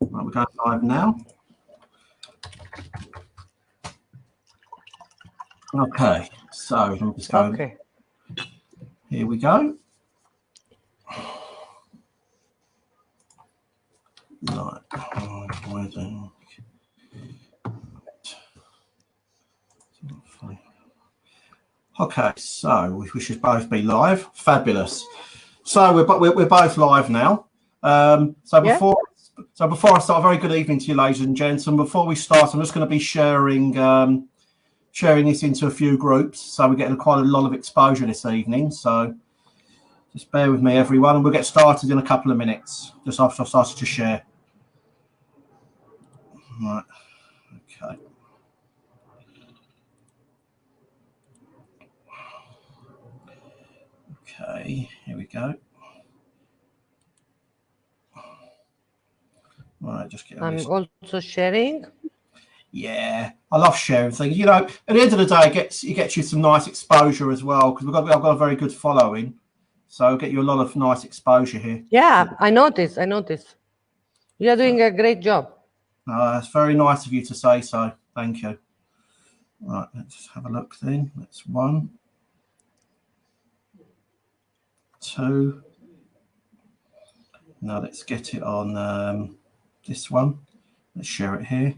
Right, we're going live now. Okay, so I'm just going. Okay. Here we go. Right. Okay, so we should both be live. Fabulous. So we're both live now. Before I start, a very good evening to you, ladies and gents. And before we start, I'm just going to be sharing this into a few groups, so we're getting quite a lot of exposure this evening. So just bear with me, everyone, and we'll get started in a couple of minutes. Just after I've started to share. Right. Okay. Okay, here we go. Right, just get. I'm also sharing. Yeah, I love sharing things. You know, at the end of the day, it gets you some nice exposure as well, because I've got a very good following, so I'll get you a lot of nice exposure here. Yeah, I noticed. You're doing a great job. It's very nice of you to say so. Thank you. Right, let's just have a look then. That's 1, 2. Now let's get it on this one. Let's share it here.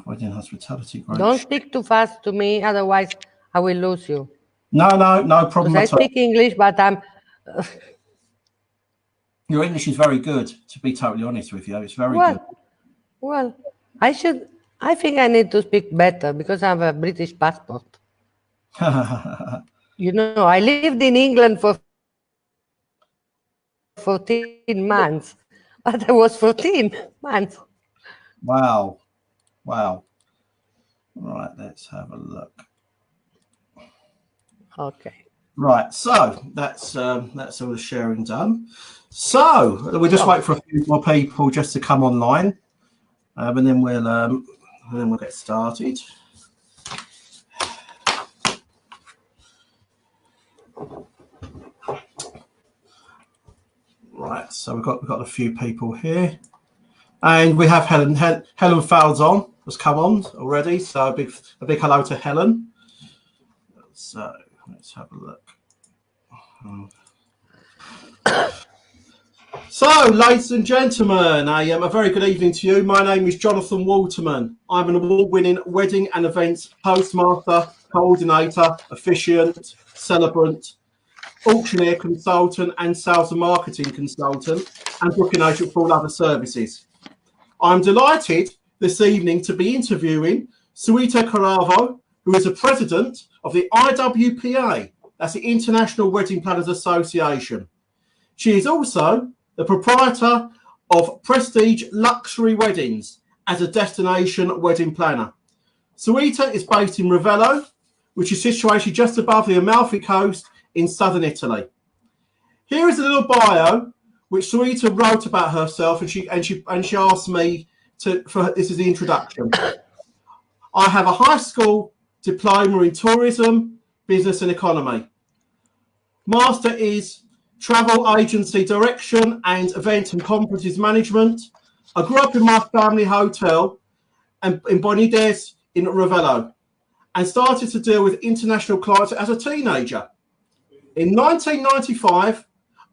Wedding hospitality group. Don't speak too fast to me, otherwise I will lose you. No problem at all. I speak English, but I'm. Your English is very good, to be totally honest with you. It's very good. Well, I think I need to speak better because I have a British passport. You know, I lived in England for 14 months, but I was 14 months. Wow. Right, let's have a look. Okay. Right, so that's all the sharing done. So we'll just wait for a few more people just to come online, and then we'll get started. Right, so we've got a few people here, and we have Helen. Helen Falzon has come on already, so a big hello to Helen. So let's have a look. So, ladies and gentlemen, a very good evening to you. My name is Jonathan Waterman. I'm an award-winning wedding and events Toastmaster, coordinator, officiant, celebrant, auctioneer consultant and sales and marketing consultant, and booking agent for all other services. I'm delighted this evening to be interviewing Suita Carrano, who is the president of the IWPA, that's the International Wedding Planners Association. She is also the proprietor of Prestige Luxury Weddings as a destination wedding planner. Suita is based in Ravello, which is situated just above the Amalfi Coast in southern Italy. Here is a little bio which Suita wrote about herself, and she asked me this is the introduction. I have a high school diploma in tourism, business and economy. Master is travel agency direction and event and conferences management. I grew up in my family hotel and in Bonides in Ravello, and started to deal with international clients as a teenager. In 1995,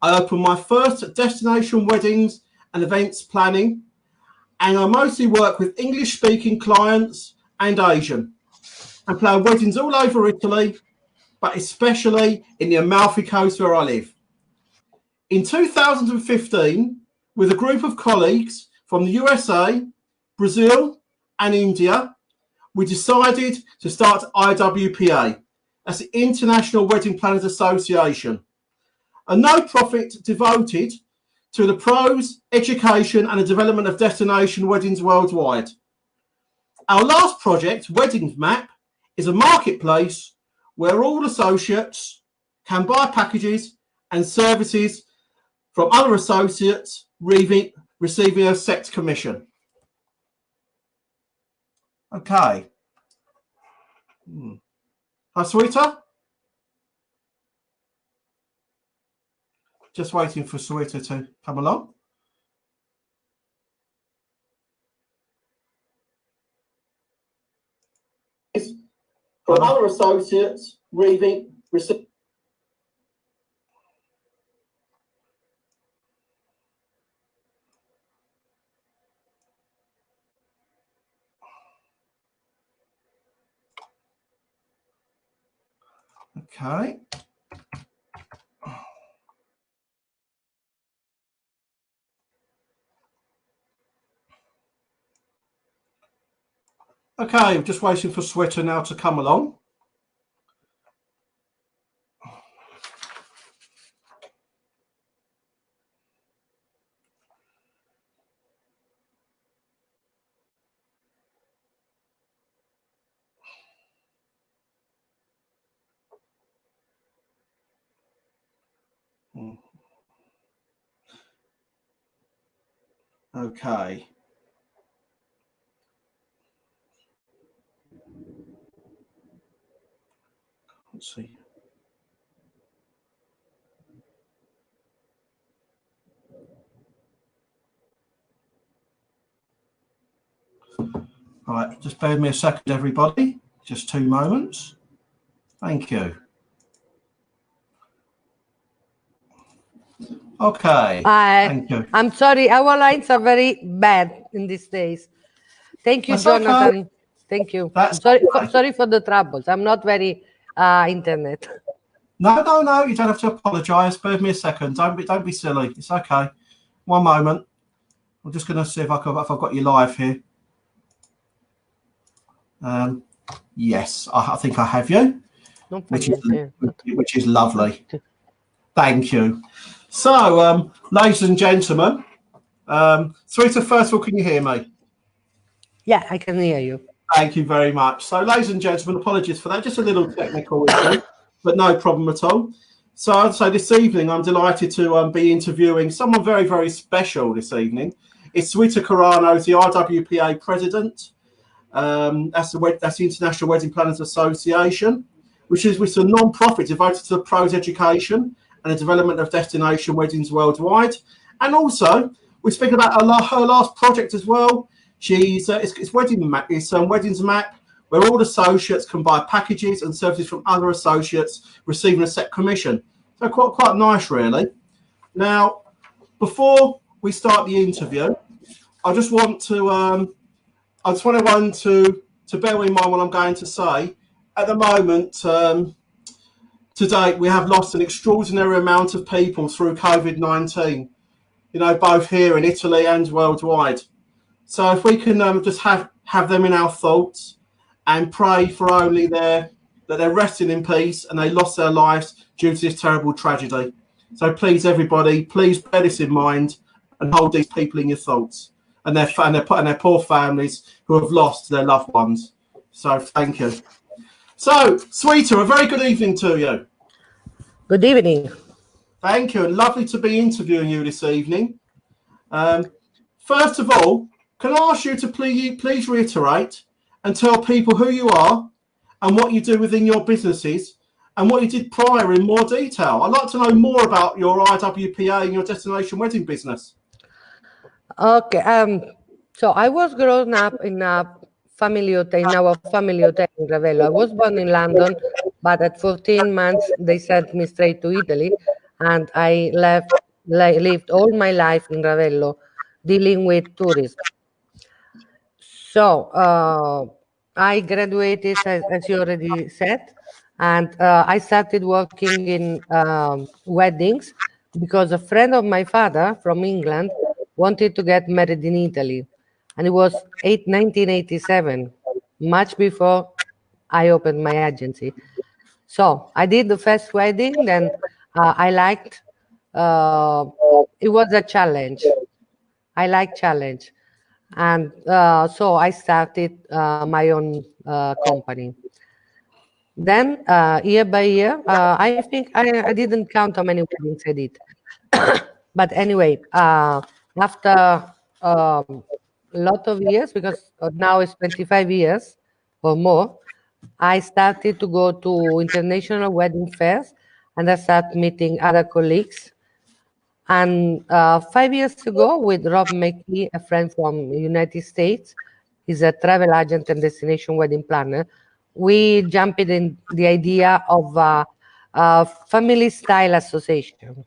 I opened my first destination weddings and events planning, and I mostly work with English-speaking clients and Asian, and plan weddings all over Italy, but especially in the Amalfi Coast where I live. In 2015, with a group of colleagues from the USA, Brazil, and India, we decided to start IWPA, that's the International Wedding Planners Association, a no-profit devoted to the pros, education, and the development of destination weddings worldwide. Our last project, Weddings Map, is a marketplace where all associates can buy packages and services from other associates receiving a set commission. Okay. Hi, Suita. Just waiting for Suita to come along. From other associates, receive. Okay. Okay, just waiting for Suita now to come along. Okay. Let's see. Right, just bear with me a second, everybody. Just 2 moments. Thank you. Okay. Thank you. I'm sorry, our lines are very bad in these days. Thank you, That's Jonathan. okay. Thank you. That's Sorry for the troubles. I'm not very internet. No, you don't have to apologise. Bear with me a second. Don't be silly. It's okay. 1 moment. I'm just going to see if I've got you live here. Yes, I think I have you, which is lovely. Thank you. So, ladies and gentlemen, Suita, first of all, can you hear me? Yeah, I can hear you. Thank you very much. So, ladies and gentlemen, apologies for that. Just a little technical issue, but no problem at all. So this evening, I'm delighted to be interviewing someone very, very special this evening. It's Suita Carrano, the RWPA president. That's the International Wedding Planners Association, which is a non-profit devoted to the pros education and the development of destination weddings worldwide. And also, we speak about her last project as well. It's Wedding Map. It's Weddings Map, where all associates can buy packages and services from other associates, receiving a set commission. So quite nice, really. Now, before we start the interview, I just want everyone to bear in mind what I'm going to say. At the moment, to date, we have lost an extraordinary amount of people through COVID-19, both here in Italy and worldwide. So if we can just have them in our thoughts and pray for only that they're resting in peace and they lost their lives due to this terrible tragedy. So please, everybody, please bear this in mind and hold these people in your thoughts and their poor families who have lost their loved ones. So thank you. So, Suita, a very good evening to you. Good evening. Thank you, and lovely to be interviewing you this evening. First of all, can I ask you to please reiterate and tell people who you are and what you do within your businesses and what you did prior in more detail? I'd like to know more about your IWPA and your destination wedding business. Okay. So I was grown up in our family hotel in Ravello. I was born in London, but at 14 months they sent me straight to Italy, and I lived all my life in Ravello, dealing with tourism. So I graduated, as you already said, and I started working in weddings because a friend of my father from England wanted to get married in Italy. And it was 1987, much before I opened my agency. So I did the first wedding, then I liked, it was a challenge. I like challenge. And so I started my own company. Then year by year, I think I didn't count how many weddings I did. But anyway, after a lot of years, because now it's 25 years or more, I started to go to international wedding fairs and I started meeting other colleagues And 5 years ago, with Rob McKee, a friend from the United States, he's a travel agent and destination wedding planner, we jumped in the idea of a family style association.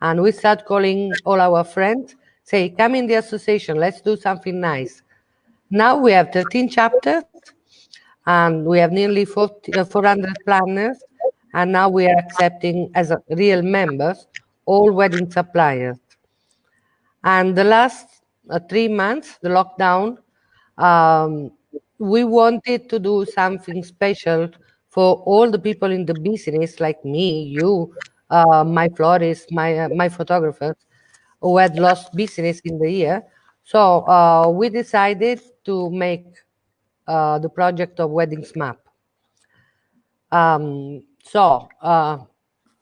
And we start calling all our friends, say, come in the association, let's do something nice. Now we have 13 chapters, and we have nearly 400 planners, and now we are accepting as real members all wedding suppliers. And the last 3 months, the lockdown, um, we wanted to do something special for all the people in the business, like me, you, my florists, my photographers, who had lost business in the year. So we decided to make the project of Weddings Map.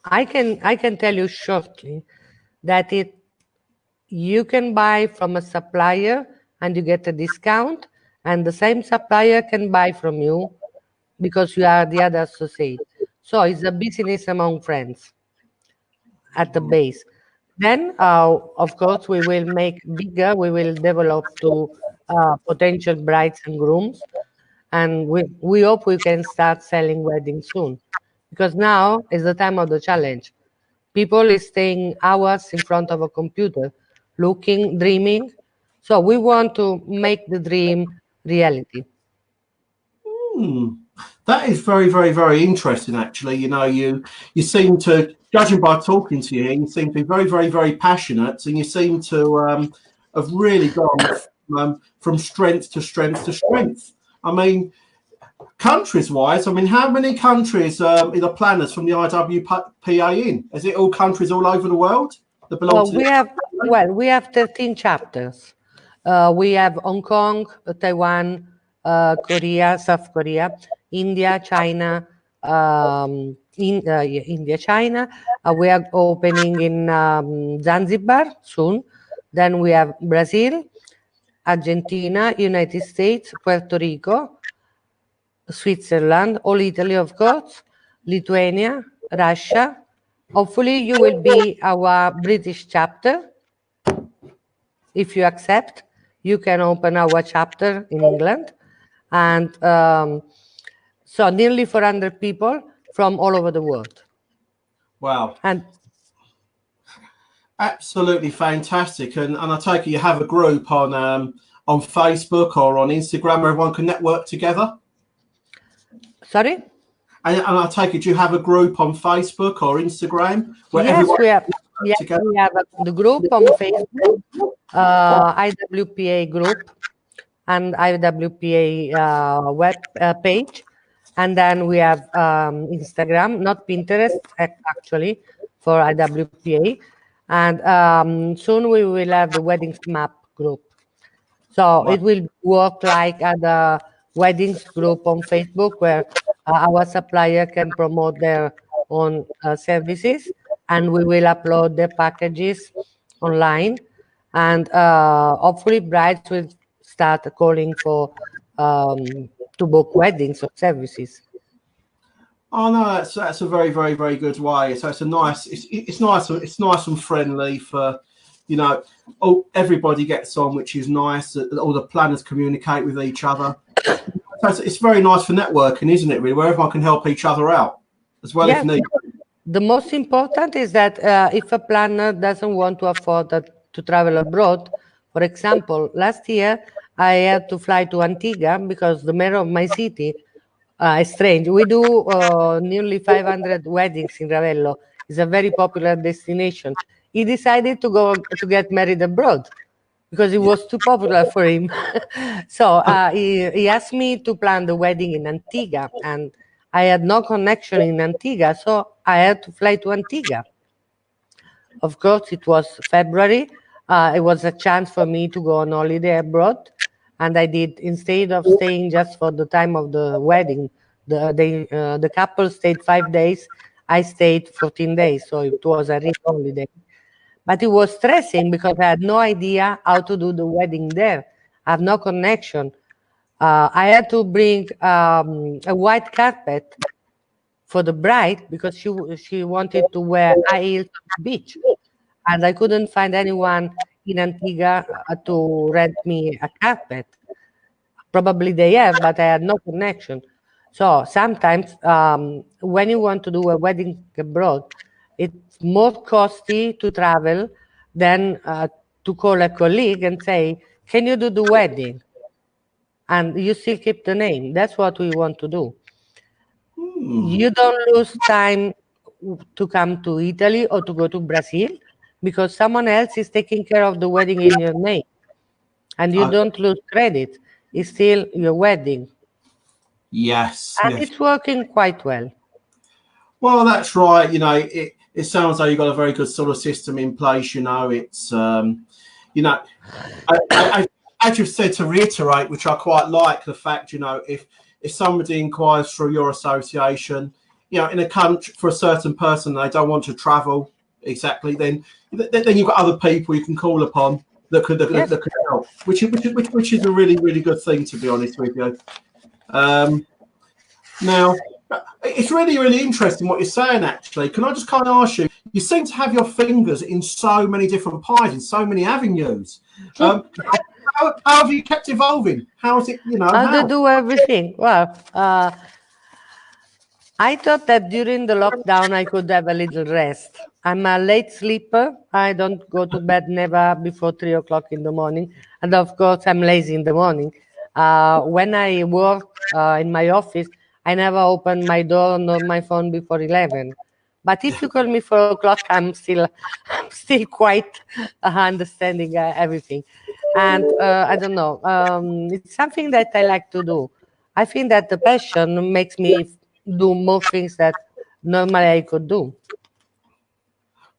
I can tell you shortly that you can buy from a supplier and you get a discount, and the same supplier can buy from you because you are the other associate. So it's a business among friends at the base. Then, of course, we will make bigger. We will develop to potential brides and grooms, and we hope we can start selling weddings soon, because now is the time of the challenge. People is staying hours in front of a computer, looking, dreaming. So we want to make the dream reality. That is very, very, very interesting. Actually, you seem to, judging by talking to you, you seem to be very, very, very passionate, and you seem to have really gone from strength to strength to strength. I mean, countries-wise, I mean, how many countries are the planners from the IWPA in? Is it all countries all over the world that belong to? We have 13 chapters. We have Hong Kong, Taiwan, Korea, South Korea, India, China, India, China. We are opening in Zanzibar soon. Then we have Brazil, Argentina, United States, Puerto Rico, Switzerland, all Italy, of course, Lithuania, Russia. Hopefully, you will be our British chapter. If you accept, you can open our chapter in England. And so nearly 400 people from all over the world. Wow. And absolutely fantastic. And I take it you have a group on Facebook or on Instagram where everyone can network together? Sorry? And I take it you have a group on Facebook or Instagram where Yes, everyone we have. Yes, we have the group on Facebook, IWPA group, and IWPA web page. And then we have Instagram, not Pinterest, actually, for IWPA. And soon we will have the Weddings Map group. So it will work like the weddings group on Facebook, where our supplier can promote their own services, and we will upload their packages online. And hopefully brides will start calling for to book weddings or services. Oh no, that's a very, very, very good way. So it's a nice, it's nice and friendly for, everybody gets on, which is nice. All the planners communicate with each other. So it's very nice for networking, isn't it? Really, where everyone can help each other out as well if need. The most important is that if a planner doesn't want to afford to travel abroad, for example, last year I had to fly to Antigua because the mayor of my city. It's strange. We do nearly 500 weddings in Ravello. It's a very popular destination. He decided to go to get married abroad because it was too popular for him. So he asked me to plan the wedding in Antigua, and I had no connection in Antigua, so I had to fly to Antigua. Of course, it was February. It was a chance for me to go on holiday abroad. And I did, instead of staying just for the time of the wedding, the couple stayed 5 days. I stayed 14 days, so it was a real holiday. But it was stressing because I had no idea how to do the wedding there. I have no connection. I had to bring a white carpet for the bride because she wanted to wear high heels on the beach. and I couldn't find anyone in Antigua to rent me a carpet. Probably they have, but I had no connection. So sometimes when you want to do a wedding abroad, it's more costly to travel than to call a colleague and say, "Can you do the wedding?" And you still keep the name. That's what we want to do. You don't lose time to come to Italy or to go to Brazil because someone else is taking care of the wedding in your name, and you don't lose credit. It's still your wedding. Yes, And yes. it's working quite well. Well, that's right. You know, it sounds like you've got a very good sort of system in place. You know, it's you know, as you've said, to reiterate, which I quite like the fact, you know, if somebody inquires through your association, you know, in a country for a certain person, they don't want to travel exactly, then you've got other people you can call upon Yes. that could help, which is a really good thing, to be honest with you. Now, it's really interesting what you're saying, actually. Can I just kind of ask you, you seem to have your fingers in so many different pies, in so many avenues. How have you kept evolving? How is it, you know, How to how? do everything? Well, I thought that during the lockdown I could have a little rest. I'm a late sleeper. I don't go to bed never before 3 o'clock in the morning. And of course, I'm lazy in the morning. When I work in my office, I never open my door nor my phone before 11. But if you call me 4 o'clock, I'm still quite understanding everything. And I don't know. It's something that I like to do. I think that the passion makes me do more things that normally I could do.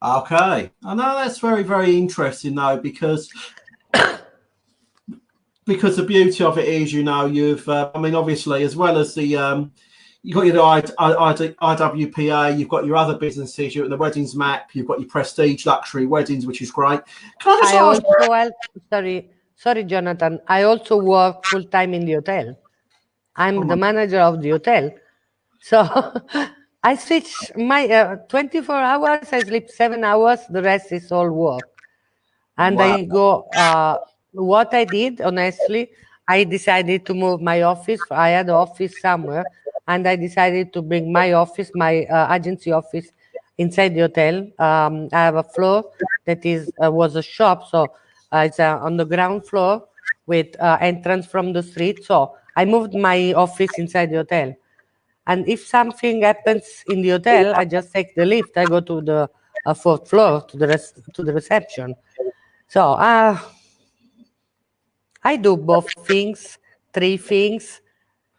Okay. I know that's very interesting, though, because the beauty of it is, you know, you've, I mean, obviously, as well as the, you've got your IWPA, you've got your other businesses, you're at the Weddings Map, you've got your Prestige Luxury Weddings, which is great. Can I just I ask? also help, sorry, Jonathan. I also work full time in the hotel. I'm the manager of the hotel. So I switch my 24 hours, I sleep 7 hours, the rest is all work. And Wow. I go, what I did, honestly, I decided to move my office. I had an office somewhere, and I decided to bring my office, my agency office, inside the hotel. I have a floor that is was a shop, so it's on the ground floor with entrance from the street. So I moved my office inside the hotel. And if something happens in the hotel, I just take the lift. I go to the fourth floor to to the reception. So I do both things, three things,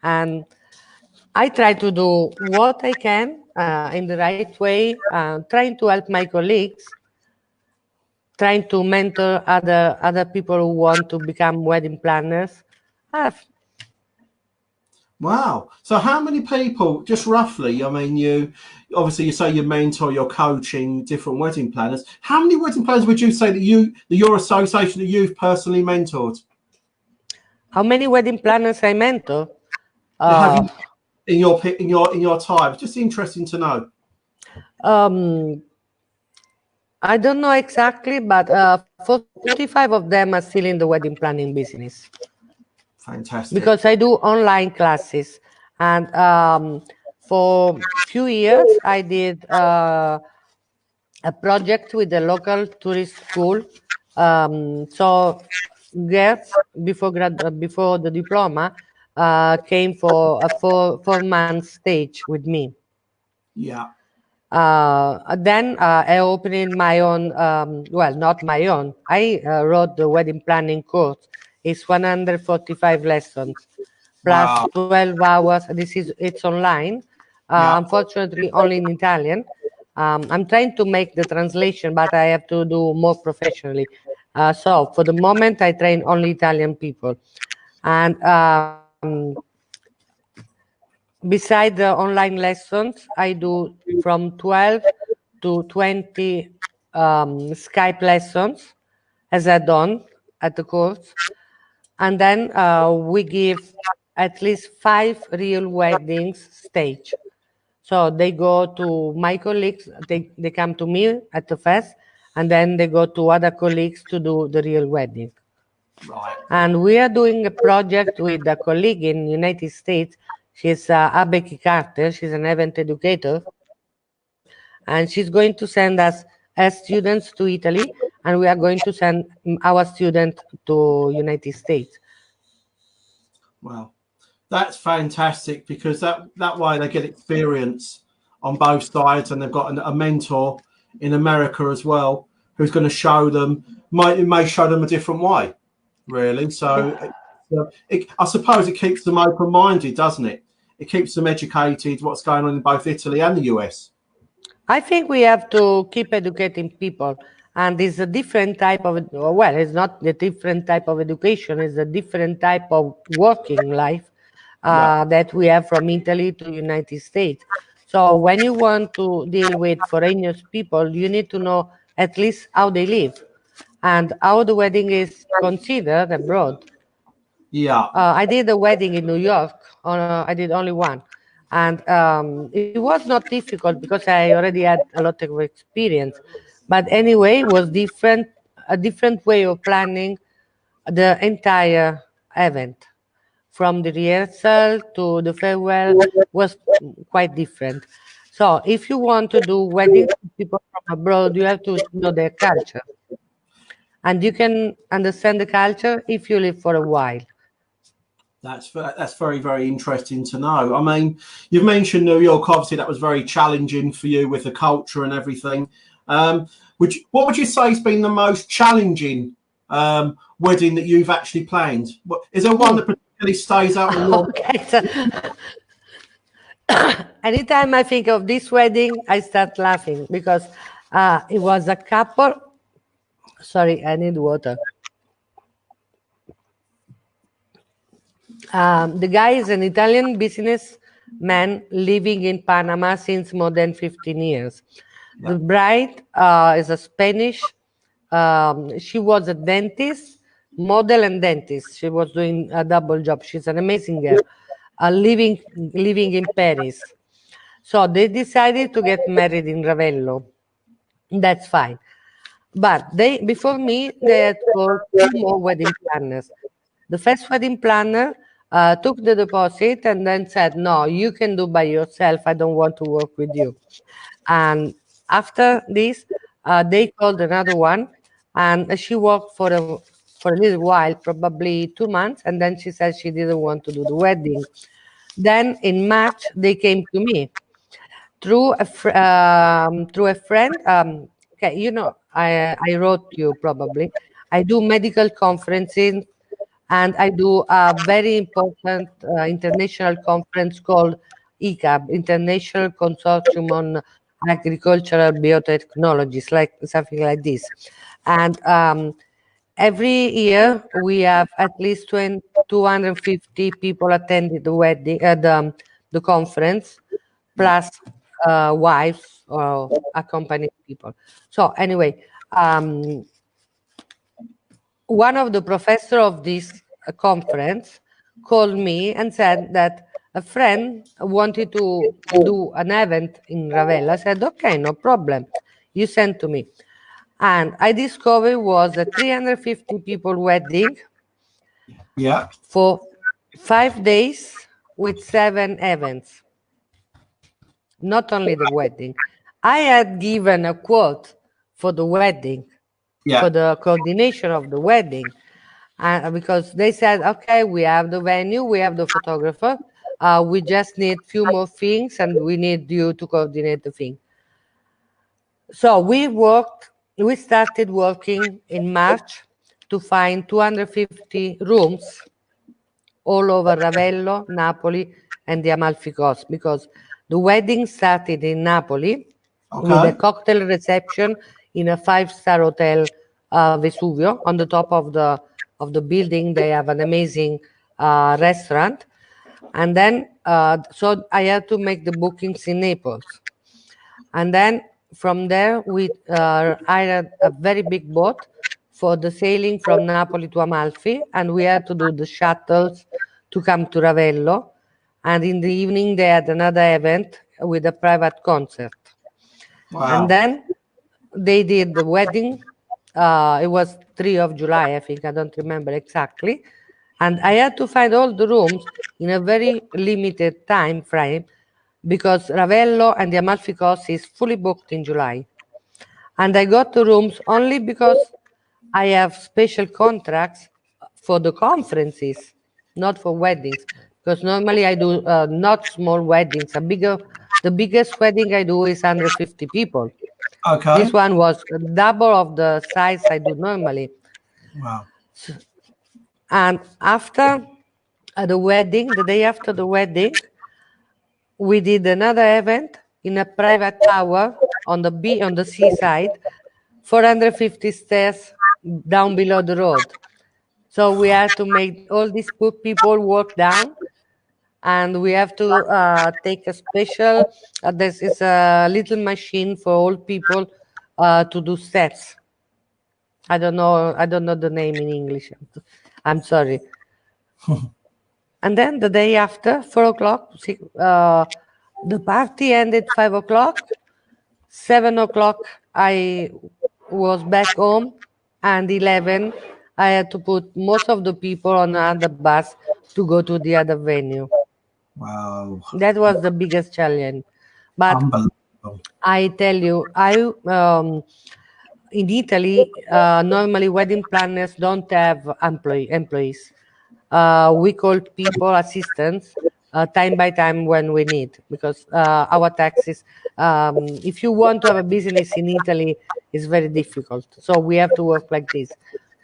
and I try to do what I can in the right way, trying to help my colleagues, trying to mentor other people who want to become wedding planners. Uh, Wow. So how many people, just roughly, I mean, you obviously you say you mentor, you're coaching different wedding planners. How many wedding planners would you say that your association that you've personally mentored? how many wedding planners I mentor? Have Uh, you in your time? It's just interesting to know. um, I don't know exactly, but 45 of them are still in the wedding planning business. Fantastic. Because I do online classes, and for few years I did a project with the local tourist school. So girls before the diploma came for a 4 month stage with me. Yeah. Then I opened my own, well, not my own. I wrote the wedding planning course. It's 145 lessons plus Wow. 12 hours. It's online, Yeah. unfortunately only in Italian. I'm trying to make the translation, but I have to do more professionally. So for the moment, I train only Italian people, and beside the online lessons, I do from 12 to 20 Skype lessons as add-on at the course. And then we give at least 5 real weddings stage. So they go to my colleagues, they come to me at the fest, and then they go to other colleagues to do the real wedding. Right. And we are doing a project with a colleague in United States. She's Becky Carter. She's an event educator, and she's going to send us as students to Italy, and we are going to send our students to United States. Wow, that's fantastic, because that way they get experience on both sides, and they've got a mentor in America as well who's going to show them, may show them a different way, really. So I suppose it keeps them open-minded, doesn't it? It keeps them educated what's going on in both Italy and the US. I think we have to keep educating people, and it's a different type of, well, it's not a different type of education, it's a different type of working life that we have from Italy to United States. So when you want to deal with foreigners people, you need to know at least how they live and how the wedding is considered abroad. Yeah. I did a wedding in New York. I did only one. And it was not difficult because I already had a lot of experience. But anyway, it was different, a different way of planning the entire event. From the rehearsal to the farewell was quite different. So if you want to do weddings with people from abroad, you have to know their culture. And you can understand the culture if you live for a while. That's very, very interesting to know. I mean, you've mentioned New York. Obviously, that was very challenging for you with the culture and everything. What would you say has been the most challenging wedding that you've actually planned? Is there one that particularly stays out in your? Okay. So, anytime I think of this wedding, I start laughing because it was a couple. Sorry, I need water. The guy is an Italian businessman living in Panama since more than 15 years. Yeah. The bride is a Spanish. She was a dentist, model and dentist. She was doing a double job. She's an amazing girl, living in Paris. So they decided to get married in Ravello. That's fine. But before me, they had called 2 more wedding planners. The first wedding planner took the deposit and then said, no, you can do by yourself. I don't want to work with you. And after this, they called another one, and she worked for a little while, probably 2 months, and then she said she didn't want to do the wedding. Then in March, they came to me through a friend. Okay, you know, I wrote you probably. I do medical conferences, and I do a very important international conference called ICAB, International Consortium on Agricultural Biotechnologies, like something like this. And every year we have at least 250 people attended the wedding, the conference, plus wives or accompanied people. So anyway, one of the professors of this conference called me and said that a friend wanted to do an event in Ravello. I said, okay, no problem. You send to me. And I discovered it was a 350 people wedding. Yeah. For 5 days with 7 events. Not only the wedding. I had given a quote for the wedding, for the coordination of the wedding, because they said, okay, we have the venue, we have the photographer, we just need few more things, and we need you to coordinate the thing. So we started working in March to find 250 rooms all over Ravello, Napoli, and the Amalfi Coast, because the wedding started in Napoli with a cocktail reception in a 5-star hotel, Vesuvio. On the top of the building, they have an amazing restaurant. And then, so I had to make the bookings in Naples. And then from there, we hired a very big boat for the sailing from Napoli to Amalfi, and we had to do the shuttles to come to Ravello. And in the evening, they had another event with a private concert. Wow. And then they did the wedding. It was 3 of July, I think. I don't remember exactly. And I had to find all the rooms in a very limited time frame because Ravello and the Amalfi Coast is fully booked in July. And I got the rooms only because I have special contracts for the conferences, not for weddings. Because normally I do not small weddings. The biggest wedding I do is 150 people. Okay. This one was double of the size I do normally. Wow. And after the wedding, the day after the wedding, we did another event in a private tower on the seaside, 450 stairs down below the road. So we had to make all these poor people walk down, and we have to take a special. This is a little machine for old people to do steps. I don't know. I don't know the name in English. I'm sorry. And then the day after, 4 o'clock, the party ended 5 o'clock. 7 o'clock, I was back home, and 11, I had to put most of the people on another bus to go to the other venue. Wow. That was the biggest challenge. But Unbelievable. I tell you, in Italy, normally wedding planners don't have employees. We call people assistants time by time when we need, because our taxes, if you want to have a business in Italy, is very difficult. So we have to work like this.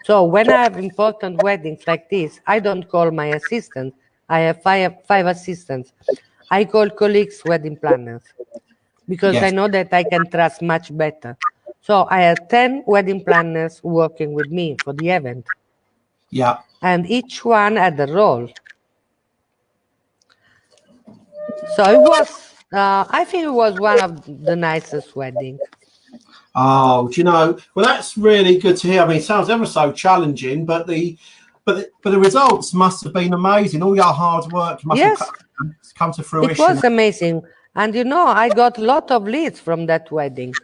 So when I have important weddings like this, I don't call my assistant. I have five assistants. I call colleagues wedding planners because I Yes. know that I can trust much better. So I had 10 wedding planners working with me for the event, Yeah. and each one had a role. So it was, I think it was one of the nicest weddings. Oh, do you know? Well, that's really good to hear. I mean, it sounds ever so challenging, but the results must have been amazing. All your hard work must have Yes, come to it fruition. was amazing. And I got a lot of leads from that wedding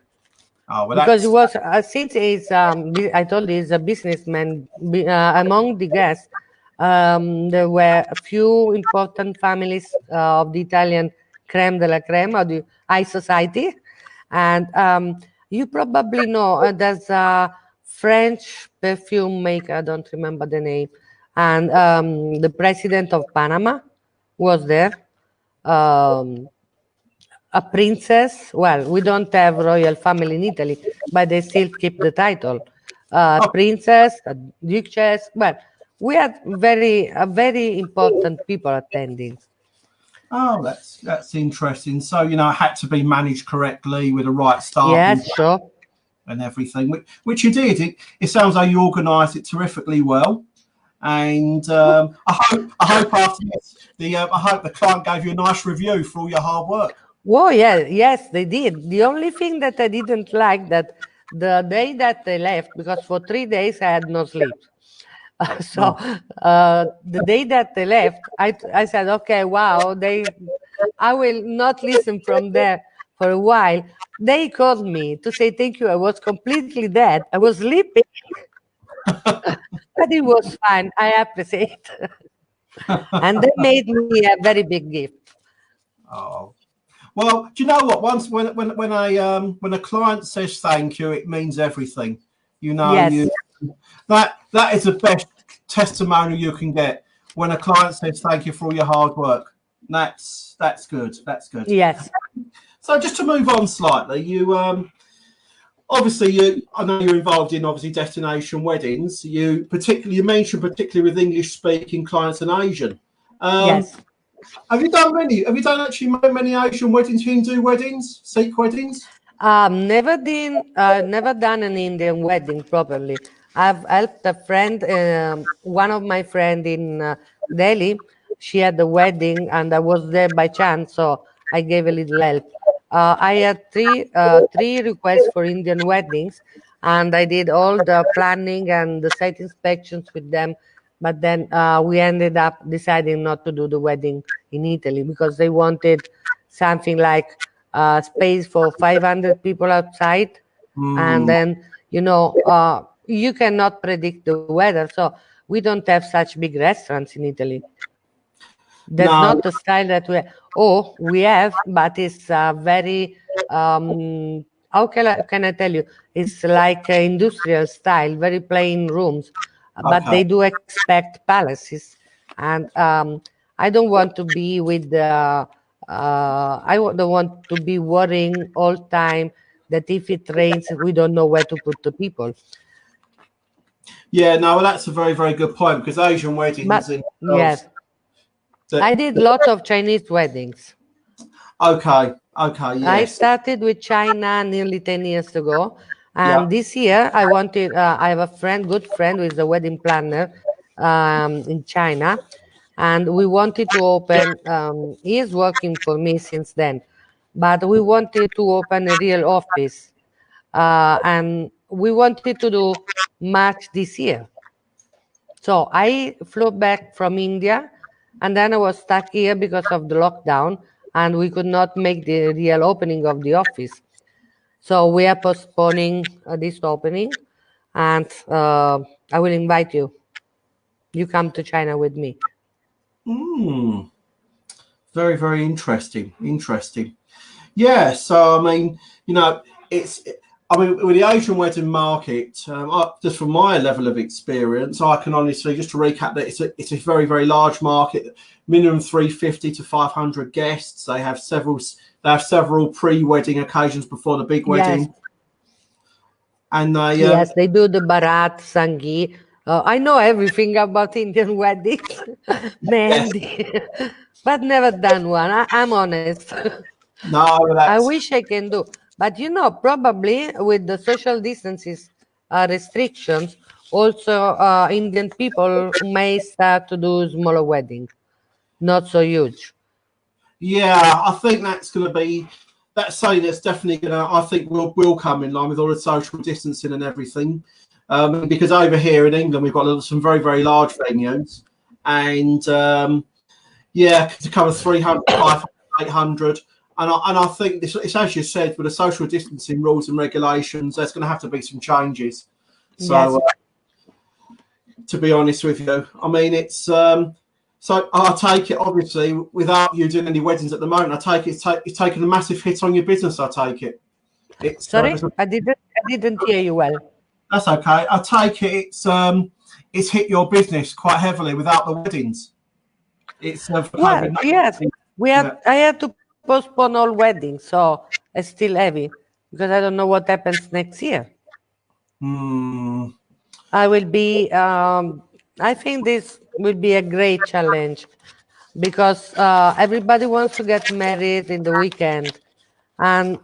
Oh, well, because it that's was, since I told you, he's a businessman, among the guests, there were a few important families of the Italian creme de la creme, of the high society. And you probably know there's a French perfume maker, I don't remember the name, and the president of Panama was there. Um, a princess. Well, we don't have royal family in Italy, but they still keep the title. oh, Princess, a duchess. Well, we had very important people attending. oh, that's interesting. So it had to be managed correctly with the right staff Yes, sure. and everything, which you did. It sounds like you organised it terrifically well. And I hope after this, I hope the client gave you a nice review for all your hard work. Oh, yeah, yes, they did. The only thing that I didn't like that the day that they left, because for 3 days I had no sleep. So Oh, the day that they left, I said, okay, wow, I will not listen from there for a while. They called me to say thank you. I was completely dead. I was sleeping, but it was fine. I appreciate. And they made me a very big gift. oh. Well, do you know what? Once when a client says thank you, it means everything. You Yes, that is the best testimonial you can get when a client says thank you for all your hard work. That's good. That's good. yes, So just to move on slightly, obviously I know you're involved in obviously destination weddings. You mentioned particularly with English speaking clients and Asian. Um, yes. have you done many? Have you done actually many Asian weddings, Hindu weddings, Sikh weddings? Never done an Indian wedding properly. I've helped a friend, one of my friend in Delhi. She had the wedding, and I was there by chance, so I gave a little help. I had three requests for Indian weddings, and I did all the planning and the site inspections with them. But then we ended up deciding not to do the wedding in Italy because they wanted something like space for 500 people outside, And then, you cannot predict the weather. So we don't have such big restaurants in Italy. That's No. not the style that we have, but it's very, how can I tell you? It's like industrial style, very plain rooms, but Okay. they do expect palaces. And I don't want to be with don't want to be worrying all time that if it rains, we don't know where to put the people. Yeah, no, well, that's a very, very good point because Asian But weddings in themselves. yes, I did lots of Chinese weddings. Okay, okay, I yes, started with China nearly 10 years ago. yeah, And this year, I have a good friend who is a wedding planner in China. And we wanted to open, he is working for me since then, but we wanted to open a real office. And we wanted to do March this year. So I flew back from India, and then I was stuck here because of the lockdown, and we could not make the real opening of the office. So we are postponing this opening, and I will invite you. You come to China with me. mm, very, very interesting, interesting. Yeah, so I mean, it's. I mean, with the Asian wedding market, just from my level of experience, I can honestly just to recap that it's a very, very large market. Minimum 350 to 500 guests. They have several pre-wedding occasions before the big Yes, wedding, and yes, they do the Bharat, Sangi. I know everything about Indian weddings, yes, Mehendi, but never done one. I'm honest. no, I that's wish I can do, but probably with the social distances restrictions, also Indian people may start to do smaller wedding, not so huge. yeah. I think that's going to be that's something that's definitely going to. I think will come in line with all the social distancing and everything. Because over here in England we've got some very, very large venues, and yeah, to cover 300, 500, 800. And I think it's as you said with the social distancing rules and regulations, there's going to have to be some changes. So Yes. to be honest with you, I mean it's so I take it obviously without you doing any weddings at the moment. I take it it's taken a massive hit on your business. I take it it's Sorry, I didn't hear you well. that's okay. I take it it's hit your business quite heavily without the weddings. It's for Well, yes, COVID-19. we Yeah. had. I had to postpone all weddings, so it's still heavy because I don't know what happens next year. Hmm. I will be. I think this will be a great challenge because everybody wants to get married in the weekend, and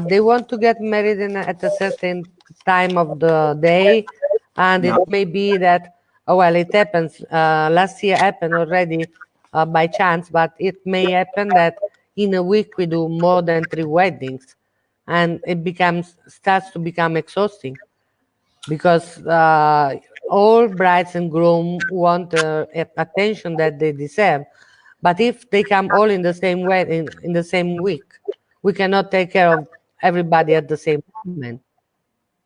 they want to get married at a certain time of the day, and Yeah. it may be that well, it happens. Last year happened already by chance, but it may happen that in a week we do more than 3 weddings, and it becomes starts to become exhausting because all brides and groom want attention that they deserve. But if they come all in the same way in the same week, we cannot take care of everybody at the same moment.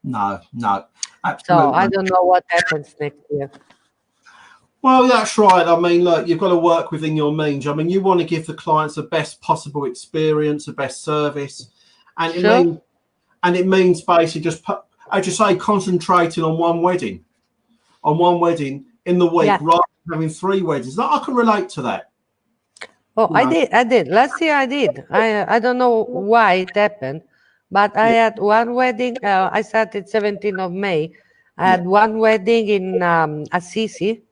No, no, So I absolutely. don't know what happens next year. Well, that's right. I mean, look, you've got to work within your means. I mean, you want to give the clients the best possible experience, the best service, and Sure. it means basically just as you say, concentrating on one wedding in the week Yeah. rather than having 3 weddings. Now, I can relate to that. Oh, You I know, did. I did. Last year I did. I don't know why it happened, but I yeah, had one wedding. I started 17th of May. I yeah, had one wedding in Assisi,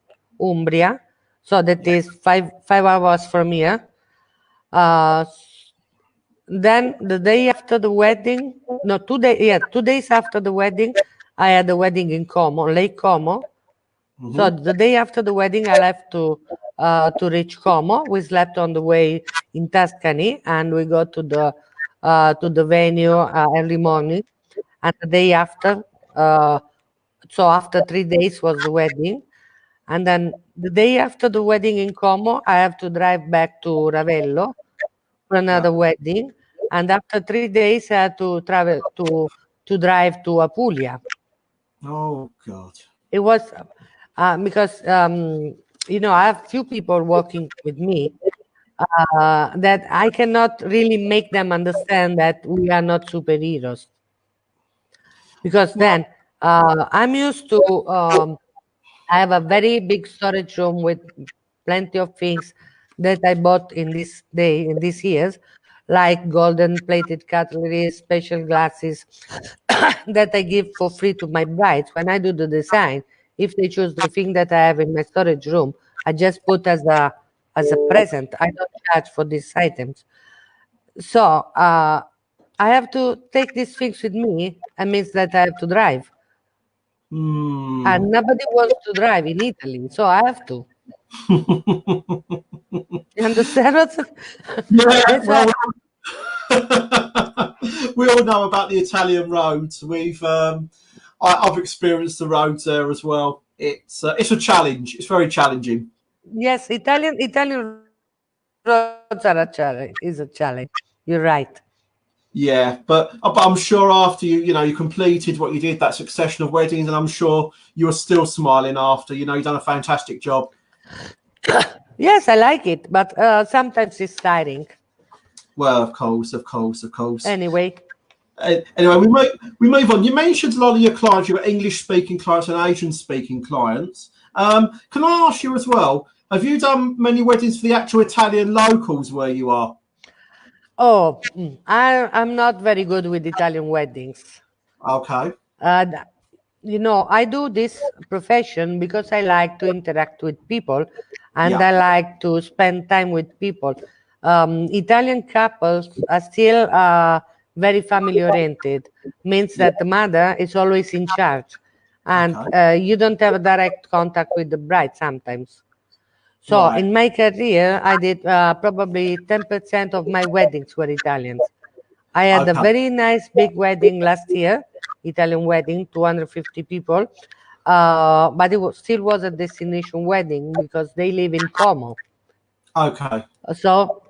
Umbria. So that yeah. is five hours from here. Uh, then the day after the wedding, no, 2 days. Yeah, 2 days after the wedding, I had a wedding in Como, Lake Como. So Mm-hmm. the day after the wedding, I left to reach Como. We slept on the way in Tuscany, and we go to the venue early morning. And the day after, uh, so after 3 days was the wedding, and then the day after the wedding in Como, I have to drive back to Ravello for Yeah, another wedding, and after 3 days, I had to travel to to drive to Apulia. Oh God. It was because you know, I have few people working with me that I cannot really make them understand that we are not superheroes, because Well, then I'm used to I have a very big storage room with plenty of things that I bought in these years, like golden plated cutlery, special glasses that I give for free to my brides when I do the design. If they choose the thing that I have in my storage room, I just put as a present. I don't charge for these items. So I have to take these things with me. It means that I have to drive, hmm. and nobody wants to drive in Italy, so I have to. You understand what's Yeah, that's well, why. we all know about the Italian roads. I've experienced the roads there as well. It's a challenge. It's very challenging. Yes, Italian roads are a challenge. Is a challenge. You're right. Yeah, but I'm sure after you completed what you did, that succession of weddings, and I'm sure you were still smiling after. You've done a fantastic job. Yes, I like it, but sometimes it's tiring. Well, of course, of course, of course. Anyway, Anyway, we move on. You mentioned a lot of your clients. You've got English-speaking clients and Asian-speaking clients. Can I ask you as well? Have you done many weddings for the actual Italian locals where you are? I'm not very good with Italian weddings. Okay. Th- you know, I do this profession because I like to interact with people and Yeah. I like to spend time with people. Italian couples are still very family oriented, means Yeah. that the mother is always in charge, and Okay. you don't have a direct contact with the bride sometimes. So Right. in my career, I did probably 10% of my weddings were Italians. I had a Okay. very nice big wedding last year, Italian wedding, 250 people. But still was a destination wedding because they live in Como. Okay. So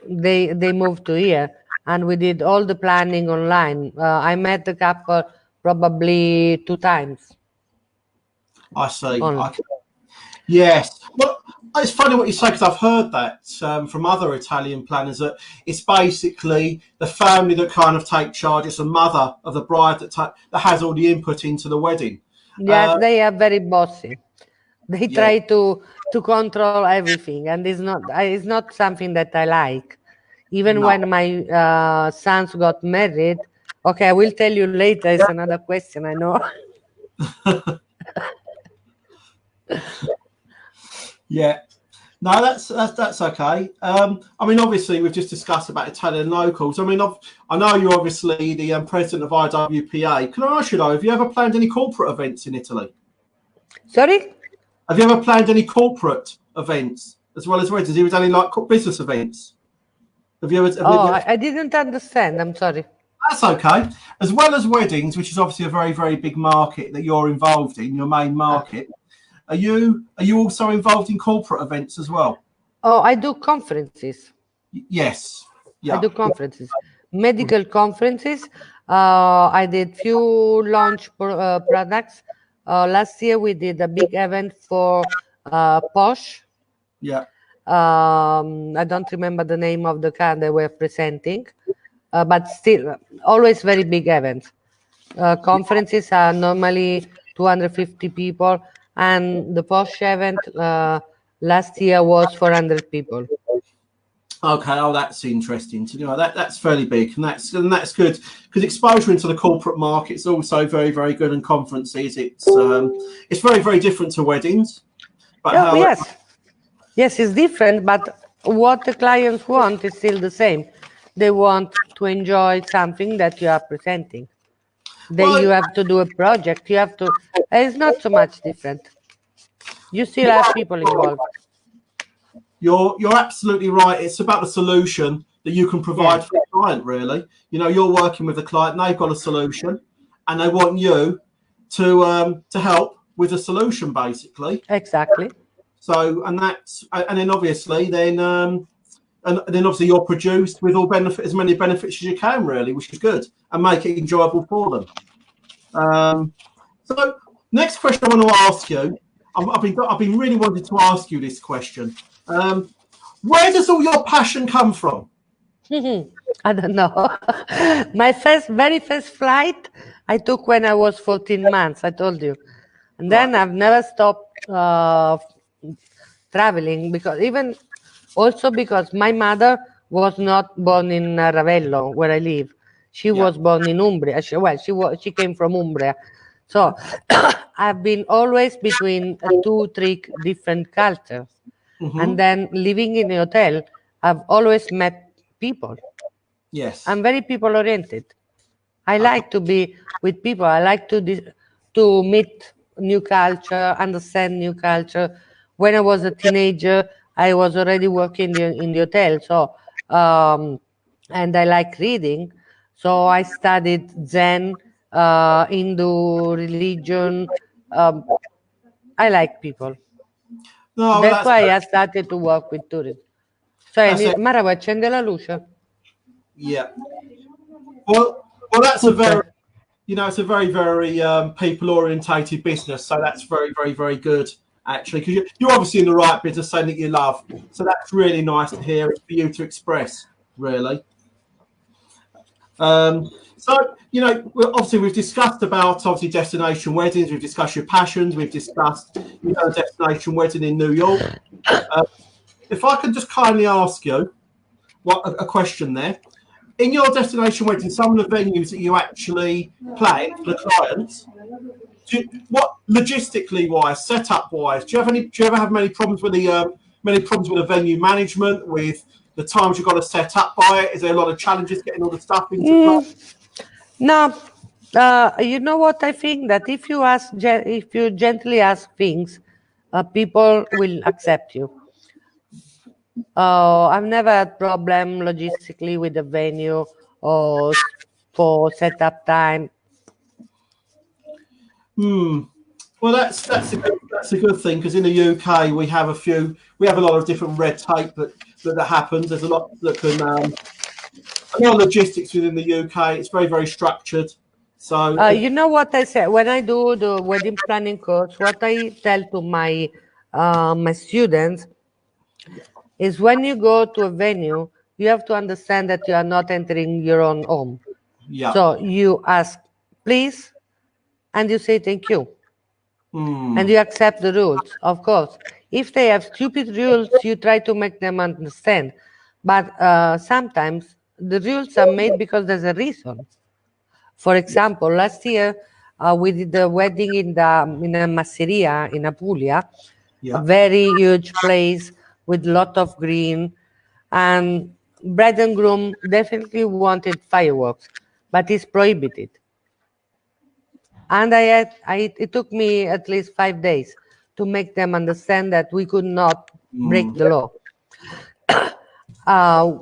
they moved to here, and we did all the planning online. I met the couple probably two times I see. only. Yes. Well, it's funny what you say because I've heard that from other Italian planners that it's basically the family that kind of take charge. It's the mother of the bride that has all the input into the wedding. Yes, Uh, they are very bossy. They yeah. try to control everything, and it's not something that I like. Even No. when my sons got married, okay, I will tell you later. It's another question, I know. Yeah. No, that's okay. I mean, obviously, we've just discussed about Italian locals. I mean, I know you're obviously the president of IWPA. Can I ask you though, have you ever planned any corporate events in Italy? Sorry. Have you ever planned any corporate events as well as weddings? Have you done any like business events? Have you ever? Oh, I didn't understand. I'm sorry. That's okay. As well as weddings, which is obviously a very, very big market that you're involved in, your main market. Are you also involved in corporate events as well? Oh, I do conferences. Yes. I Yeah. do conferences, medical conferences. I did few launch products. Last year we did a big event for Posh. Yeah. I don't remember the name of the car they were presenting, but still, always very big events. Conferences are normally 250 people, and the Posh event last year was 400 people. Okay. Oh, that's interesting. So, that's fairly big, and that's good because exposure into the corporate market is also very, very good. And conferences, it's very, very different to weddings, but Oh, how yes. Yes, it's different, but what the clients want is still the same. They want to enjoy something that you are presenting. You well, have to do a project. You have to. It's not so much different. You still have people involved. you're absolutely right. It's about the solution that you can provide Yes, for the client. Really, you're working with the client, and they've got a solution, and they want you to help with the solution, basically. exactly. So, and then obviously and then obviously you're produced with as many benefits as you can, really, which is good, and make it enjoyable for them. So next question I want to ask you. I've been really wanting to ask you this question. Where does all your passion come from? I don't know. My very first flight I took when I was 14 months, I told you. And Right. then I've never stopped traveling because my mother was not born in Ravello, where I live. She Yeah. was born in Umbria. She came from Umbria. So I've been always between two, three different cultures. And Hmm. then living in a hotel, I've always met people. Yes. I'm very people oriented. I I can, like to be with people. I like to meet new culture, understand new culture. When I was a teenager, I was already working in the hotel. So, and I like reading. So I studied Zen, Hindu religion. Um, I like people. no, That's that's why I started to work with tourists. Cioè, that's it. Mara, vuoi accendere la luce? Yeah. Well, that's a very, Scusa. it's a very, very people orientated business. So that's very, very, very good actually, because you're obviously in the right business, saying that you love. So that's really nice to hear for you to express. Really. So obviously we've discussed about obviously destination weddings. We've discussed your passions. We've discussed a destination wedding in New York. If I could just kindly ask you what a question there. In your destination wedding, some of the venues that you actually plan for the clients, what logistically wise, setup wise, do you ever have many problems with the venue management, with the times you've got to set up by it? Is there a lot of challenges getting all the stuff into place? No, you know what I think that if you gently ask things, people will accept you. I've never had problem logistically with the venue or for setup time. Hmm. Well, that's a good thing, because in the UK we have a lot of different red tape that happens. There's a lot that can a lot of logistics within the UK. It's very, very structured. So You know what I said when I do the wedding planning course. What I tell to my students is when you go to a venue, you have to understand that you are not entering your own home. yeah. So you ask, please, and you say thank you. And Hmm. you accept the rules, of course. If they have stupid rules, you try to make them understand. But sometimes the rules are made because there's a reason. For example, last year we did the wedding in a masseria in Apulia, a Yeah. very huge place with lot of green, and bride and groom definitely wanted fireworks, but it's prohibited. And it took me at least 5 days to make them understand that we could not break Hmm. the law.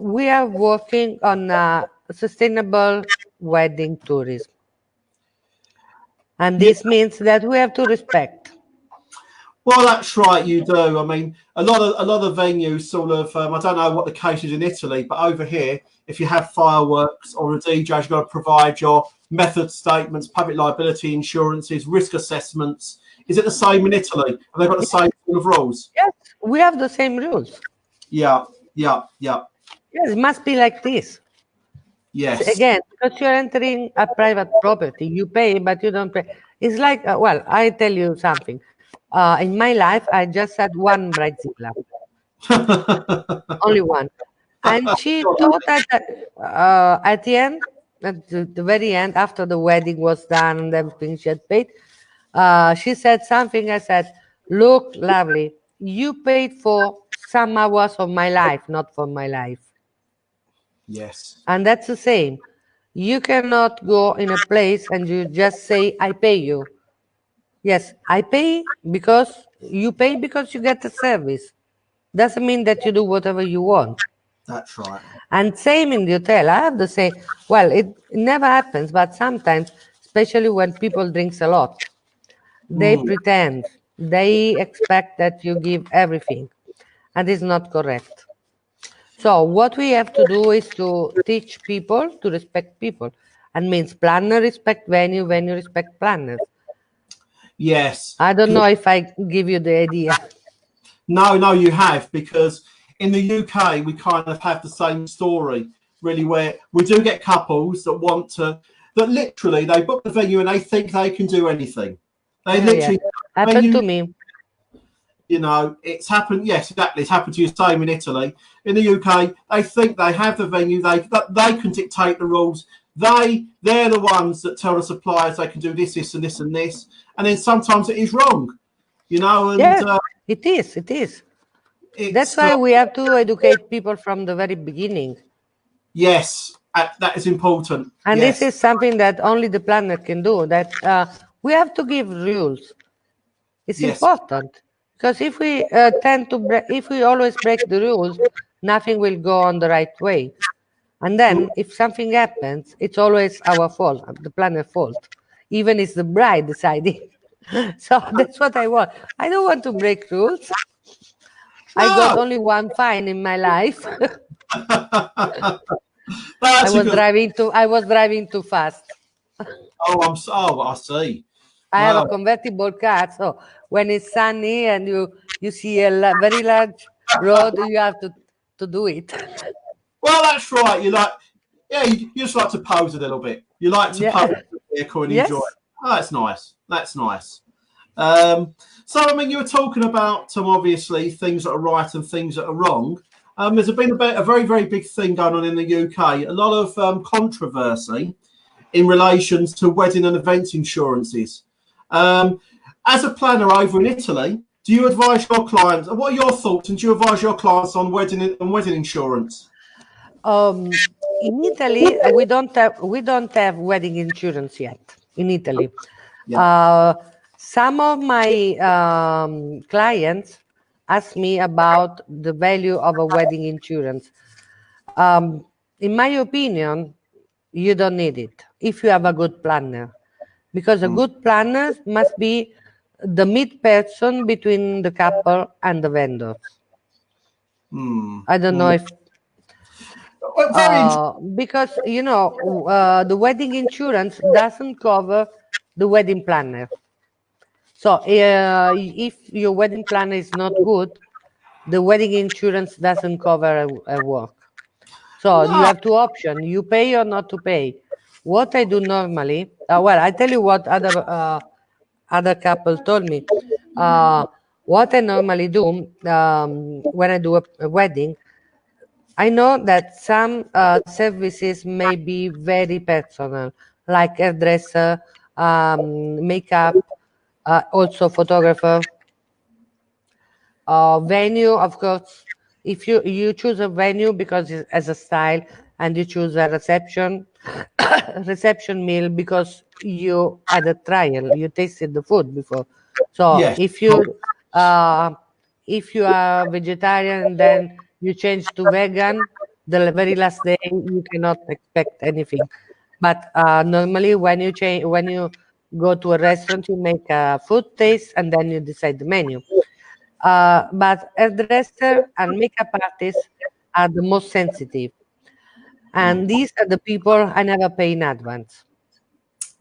We are working on sustainable wedding tourism. And Yeah. this means that we have to respect. Well, that's right. You do. I mean, a lot of venues sort of. I don't know what the case is in Italy, but over here, if you have fireworks or a DJ, you've got to provide your method statements, public liability insurances, risk assessments. Is it the same in Italy? Have they got the same sort of rules? Yes, we have the same rules. Yeah. Yeah. Yeah. Yes, it must be like this. Yes. Again, because you're entering a private property, you pay, but you don't pay. It's like, well, I tell you something. In my life, I just had one bridezilla, only one. And she thought that at the end, at the very end, after the wedding was done and everything she had paid, she said something. I said, look, lovely, you paid for some hours of my life, not for my life. Yes. And that's the same. You cannot go in a place and you just say, I pay you. Yes, I pay because you pay because you get a service. Doesn't mean that you do whatever you want. That's right. And same in the hotel. I have to say, well, it never happens, but sometimes, especially when people drinks a lot, they Mm. pretend, they expect that you give everything, and it's not correct. So what we have to do is to teach people to respect people. and means planner respect venue, venue respect planners. Yes. I don't know if I give you the idea. No, you have, because in the UK we kind of have the same story, really, where we do get couples that want to, that literally they book the venue and they think they can do anything. They literally happened venue, to me. You know, it's happened. Yes, exactly. It's happened to you. Same in Italy. In the UK, they think they have the venue. They can dictate the rules. They're the ones that tell the suppliers they can do this, this, and this, and this. And then sometimes it is wrong. You know, and Yeah, it is. It is. That's why we have to educate people from the very beginning. Yes, that is important. And yes. This is something that only the planner can do. That we have to give rules. It's important, because if we if we always break the rules, nothing will go on the right way. And then if something happens, it's always our fault, the planner's fault, even it's the bride deciding. So that's what I want. I don't want to break rules. I got only one fine in my life. I was driving too fast. I see. I have a convertible car, so when it's sunny and you see a very large road, you have to do it. Well, that's right. You just like to pose a little bit. You like to pose the vehicle and enjoy it. Oh, that's nice. That's nice. So, I mean, you were talking about obviously things that are right and things that are wrong. There's been a very, very big thing going on in the UK. A lot of controversy in relation to wedding and events insurances. As a planner over in Italy, do you advise your clients? What are your thoughts? And do you advise your clients on wedding insurance? In Italy, we don't have wedding insurance yet. In Italy, some of my clients ask me about the value of a wedding insurance. In my opinion, you don't need it if you have a good planner, because a good planner must be the mid person between the couple and the vendors. I don't know if because the wedding insurance doesn't cover the wedding planner. So if your wedding planner is not good, the wedding insurance doesn't cover a work. So you have two options: you pay or not to pay. What I do normally, well, I tell you what other couple told me. What I normally do when I do a wedding, I know that some services may be very personal, like hairdresser, makeup, also photographer, venue. Of course, if you choose a venue because it has a style, and you choose a reception meal because you had a trial, you tasted the food before. So if you are vegetarian, then you change to vegan. The very last day, you cannot expect anything. But normally, when you go to a restaurant, you make a food taste and then you decide the menu. But hairdresser and makeup artists are the most sensitive, and these are the people I never pay in advance.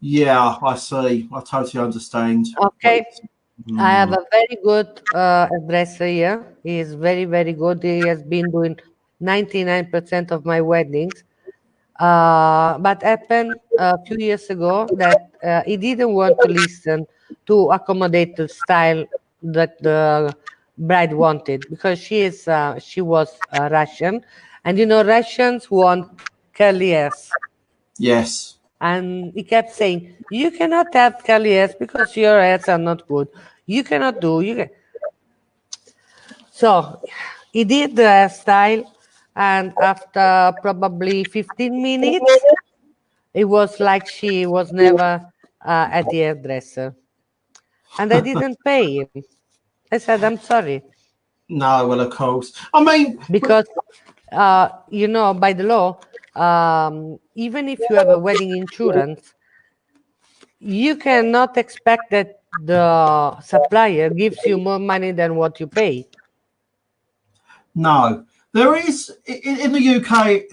Yeah, I see. I totally understand. Okay. I have a very good hairdresser here. He is very, very good. He has been doing 99% of my weddings. But happened a few years ago that he didn't want to listen to accommodate the style that the bride wanted, because she was Russian, and Russians want curly hairs. Yes. And he kept saying, "You cannot have curly hairs because your hairs are not good. You cannot do you." So he did the hairstyle, and after probably 15 minutes, it was like she was never at the hairdresser. And I didn't pay him. I said, "I'm sorry." No, well, of course. I mean, because, by the law, even if you have a wedding insurance, you cannot expect that the supplier gives you more money than what you pay. No, there is in the UK.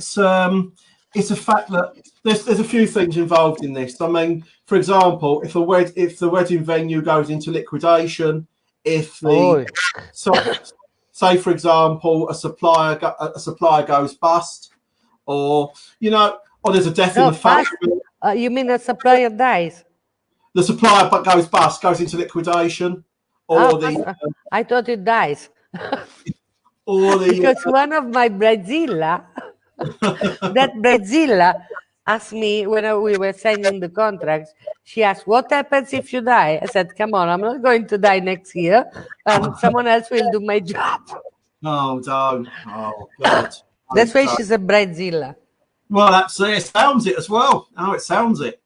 it's a fact that there's a few things involved in this. I mean, for example, if the wedding venue goes into liquidation, if Oh, the so say for example a supplier goes bust, or or there's a death in no, the family, bust. You mean the supplier dies? the supplier goes bust, goes into liquidation, Oh, or the I thought it dies. or the Because one of my bridezilla, that bridezilla asked me when we were signing the contracts, she asked, what happens if you die? I said, come on, I'm not going to die next year, and someone else will do my job. oh don't oh god That's why don't. she's a bridezilla. Well, that's it. It sounds it as well. Oh, it sounds it.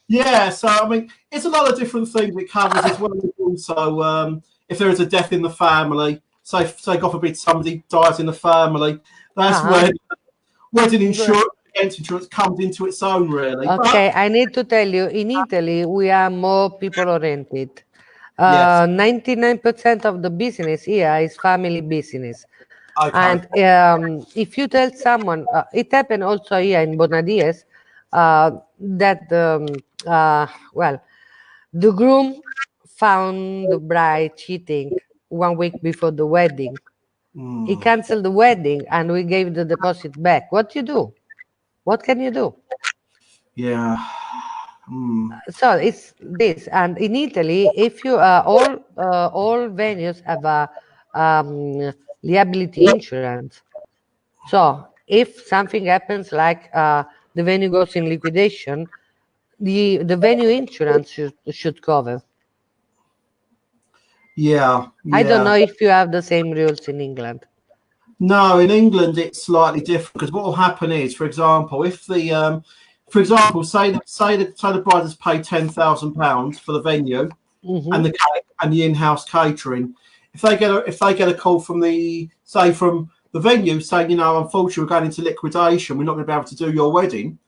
Yeah, so I mean, it's a lot of different things it covers as well. Also, if there is a death in the family, say God forbid somebody dies in the family, that's where wedding insurance comes into its own, really. Okay, I need to tell you, in Italy, we are more people oriented. Yes. 99% of the business here is family business. Okay. And if you tell someone, it happened also here in Bonadies, that well, the groom found the bride cheating 1 week before the wedding. He canceled the wedding, and we gave the deposit back. What do you do? What can you do? Yeah. So it's this, and in Italy, if you all venues have a liability insurance. So if something happens, like the venue goes in liquidation, the venue insurance should cover. Yeah. I don't know Yeah. if you have the same rules in England. No, in England it's slightly different because what will happen is, for example, if the for example, say the bride has paid £10,000 for the venue and the in-house catering. If they get a call from from the venue saying, unfortunately we're going into liquidation, we're not going to be able to do your wedding,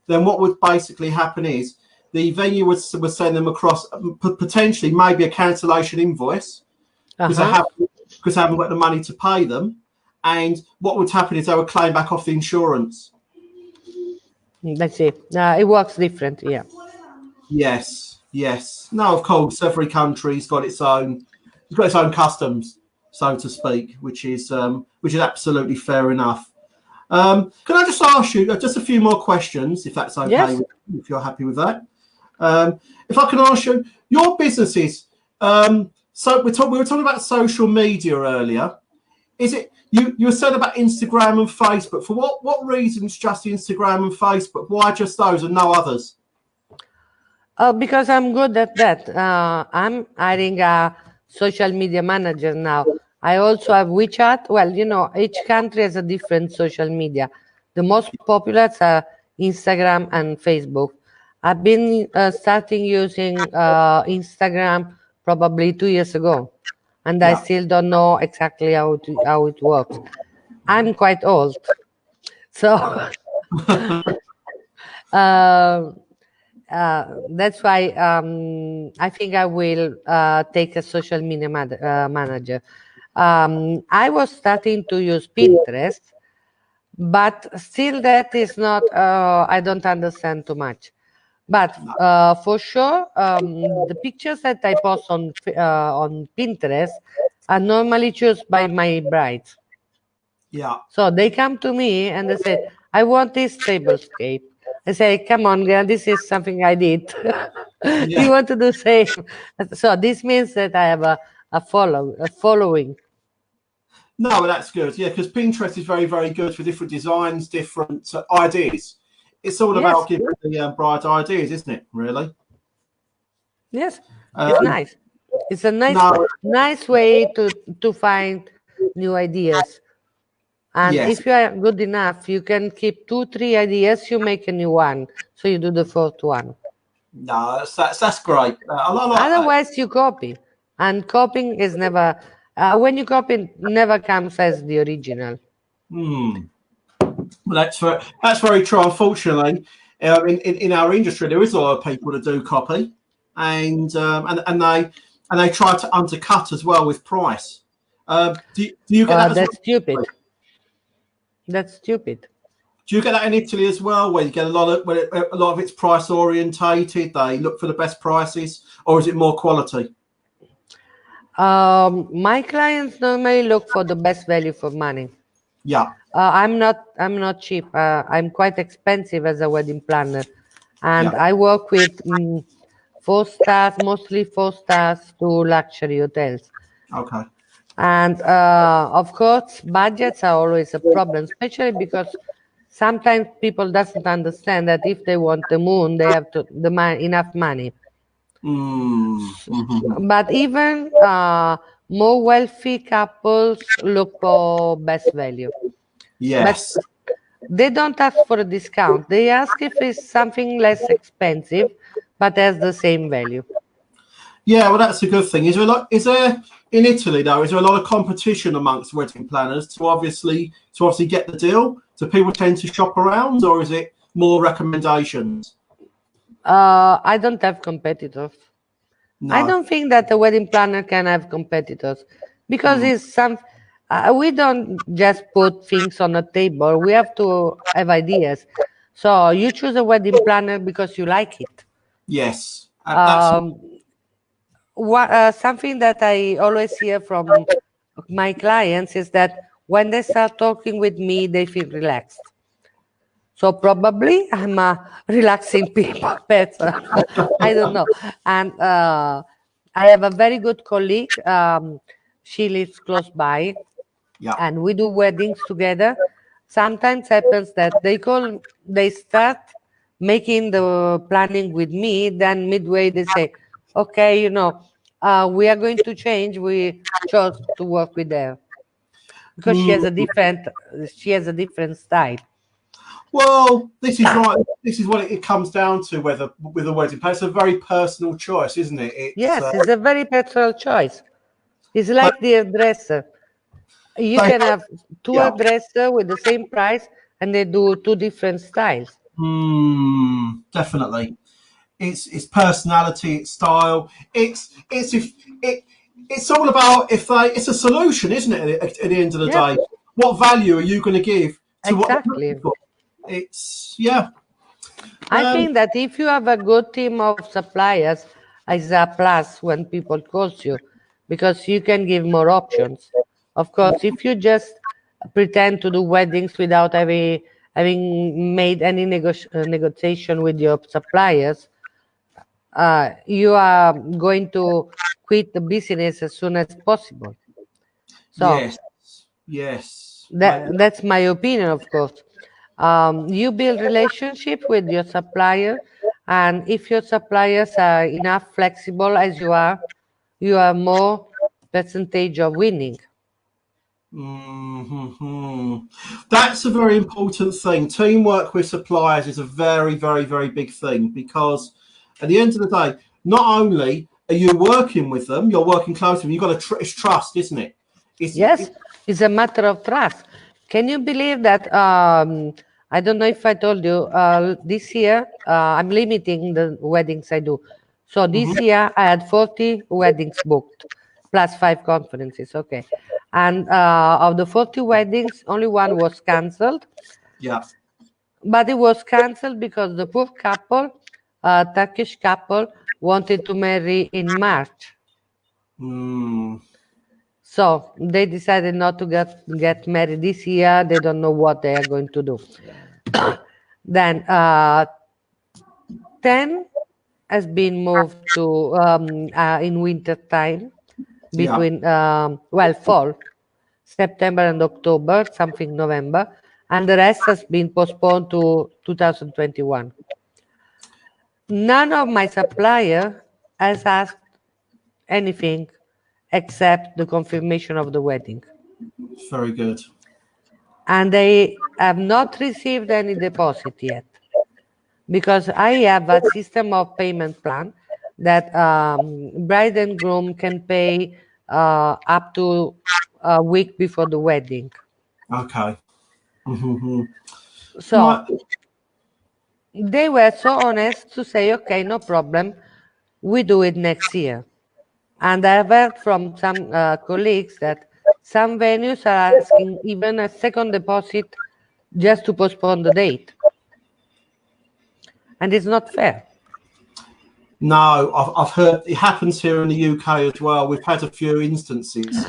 then what would basically happen is the venue would send them across potentially maybe a cancellation invoice because they haven't got the money to pay them. And what would happen is they would claim back off the insurance. Let's see. It works different, yeah. Yes, yes. No, of course, every country's got its own customs, so to speak, which is absolutely fair enough. Can I just ask you just a few more questions, if that's okay? Yes. If you're happy with that. If I can ask you, your businesses. So we were talking about social media earlier. Is it you were saying about Instagram and Facebook? For what reasons just Instagram and Facebook? Why just those and no others? Because I'm good at that. I'm hiring a social media manager now. I also have WeChat. Well, each country has a different social media. The most popular are Instagram and Facebook. I've been starting using Instagram probably 2 years ago, and I still don't know exactly how it works. I'm quite old, so that's why I think I will take a social media manager. I was starting to use Pinterest, but still that is not, I don't understand too much. But for sure, the pictures that I post on Pinterest are normally chosen by my brides. Yeah. So they come to me and they say, I want this tablescape. I say, come on, girl, this is something I did. Do you want to do the same? So this means that I have a following. No, that's good. Yeah, because Pinterest is very, very good for different designs, different ideas. It's all about giving the bride ideas, isn't it? Really? Yes, it's nice. It's a nice way to find new ideas. And if you are good enough, you can keep 2-3 ideas. You make a new one, so you do the fourth one. No, that's great. I like Otherwise, you copy, and copying is never. When you copy, never comes as the original. Well, that's very true. Unfortunately, in our industry, there is a lot of people that do copy, and they try to undercut as well with price. Do you get that? That's stupid. That's stupid. Do you get that in Italy as well, where you get a lot of it's price orientated? They look for the best prices, or is it more quality? My clients normally look for the best value for money. Yeah, I'm not cheap. I'm quite expensive as a wedding planner, and yeah. I work with 4 stars, mostly 4 stars to luxury hotels. Okay. And of course, budgets are always a problem, especially because sometimes people doesn't understand that if they want the moon, they have to enough money. Mm, mhm. But even more wealthy couples look for best value. But Yes. they don't ask for a discount. They ask if it's something less expensive but has the same value. Yeah, well, that's a good thing. Is there a lot? Is there in Italy though? Is there a lot of competition amongst wedding planners to obviously get the deal? Do people tend to shop around, or is it more recommendations? I don't have competitors. I No. don't think that a wedding planner can have competitors because Mm. it's some. We don't just put things on a table. We have to have ideas. So you choose a wedding planner because you like it. Yes, that's Um, something that I always hear from my clients is that when they start talking with me, they feel relaxed. So probably I'm a relaxing people person. I don't know. And I have a very good colleague. She lives close by, yeah. and we do weddings together. Sometimes happens that they start making the planning with me. Then midway they say, "Okay, we are going to change. We chose to work with her because Mm. she has a different style." Well, this is right. This is what it comes down to. Whether with a wedding plan, it's a very personal choice, isn't it? It's Yes, it's a very personal choice. It's but like the hairdresser. You they can have two yeah. hairdresser with the same price and they do two different styles. Definitely. It's personality, it's style. It's if it it's all about if they. It's a solution, isn't it? At the end of the Yep, day, what value are you going to give to what they're exactly. looking for? It's yeah. I Um, think that if you have a good team of suppliers, it's a plus when people calls you because you can give more options. Of course, if you just pretend to do weddings without having made any negotiation with your suppliers, you are going to quit the business as soon as possible. So yes, yes. that's my opinion, of course. You build relationship with your supplier, and if your suppliers are enough flexible as you are more percentage of winning. Hmm. That's a very important thing. Teamwork with suppliers is a very, very, very big thing because at the end of the day, not only are you working with them, you're working closely. You've got to it's trust, isn't it? Yes, it's a matter of trust. Can you believe that? I don't know if I told you. This year, I'm limiting the weddings I do. So Mhm. this year, I had 40 weddings booked, plus 5 conferences. Okay, and of the 40 weddings, only one was cancelled. Yeah. But it was cancelled because the poor couple, Turkish couple, wanted to marry in March. Mm. So they decided not to get married this year. They don't know what they are going to do. Then 10 has been moved to in winter time Yeah. between fall, September and October, something November, and the rest has been postponed to 2021. None of my supplier has asked anything except the confirmation of the wedding. Very good. And they have not received any deposit yet because I have a system of payment plan that bride and groom can pay up to a week before the wedding. Okay. Hmm. So Right. they were so honest to say, okay, no problem, we do it next year. And I've heard from some colleagues that some venues are asking even a second deposit just to postpone the date. And it's not fair. No, I've heard it happens here in the UK as well. We've had a few instances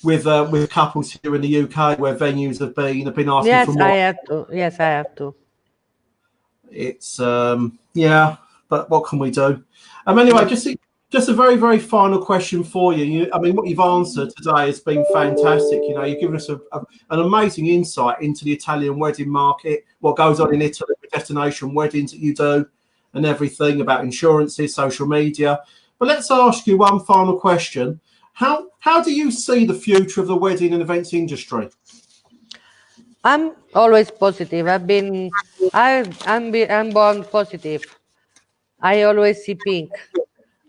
with couples here in the UK where venues have been asking Yes, for more. I have to. Yes, I have to. It's yeah, but what can we do? Anyway, just a very, very final question for you. I mean, what you've answered today has been fantastic. You know, you've given us an amazing insight into the Italian wedding market, what goes on in Italy with destination weddings that you do, and everything about insurances, social media. But let's ask you one final question. How do you see the future of the wedding and events industry? I'm always positive. I'm born positive. I always see pink.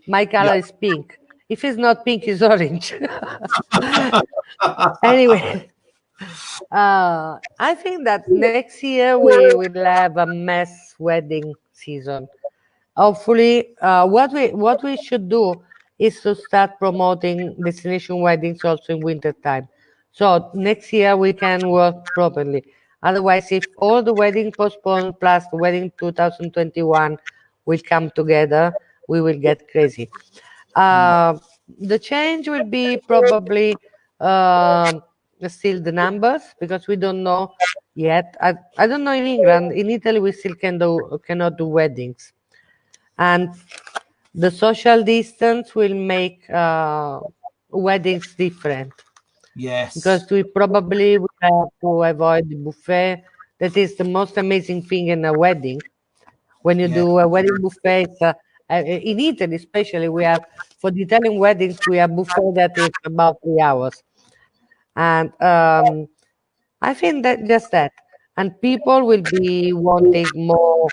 My color Yeah. is pink. If it's not pink, it's orange. Anyway, I think that next year we will have a mass wedding season. Hopefully, what we should do is to start promoting destination weddings also in winter time. So next year we can work properly. Otherwise, if all the wedding postponed plus the wedding 2021 will come together, we will get crazy. Uh, the change will be probably um still the numbers because we don't know yet. I don't know in England. In Italy, we still cannot do weddings, and the social distance will make weddings different because Yes. we probably will have to avoid the buffet. That is the most amazing thing in a wedding. When you Yeah. do a wedding buffet, in Italy especially, we have for the Italian weddings we have buffet that is about 3 hours, and I think that just that, and people will be wanting more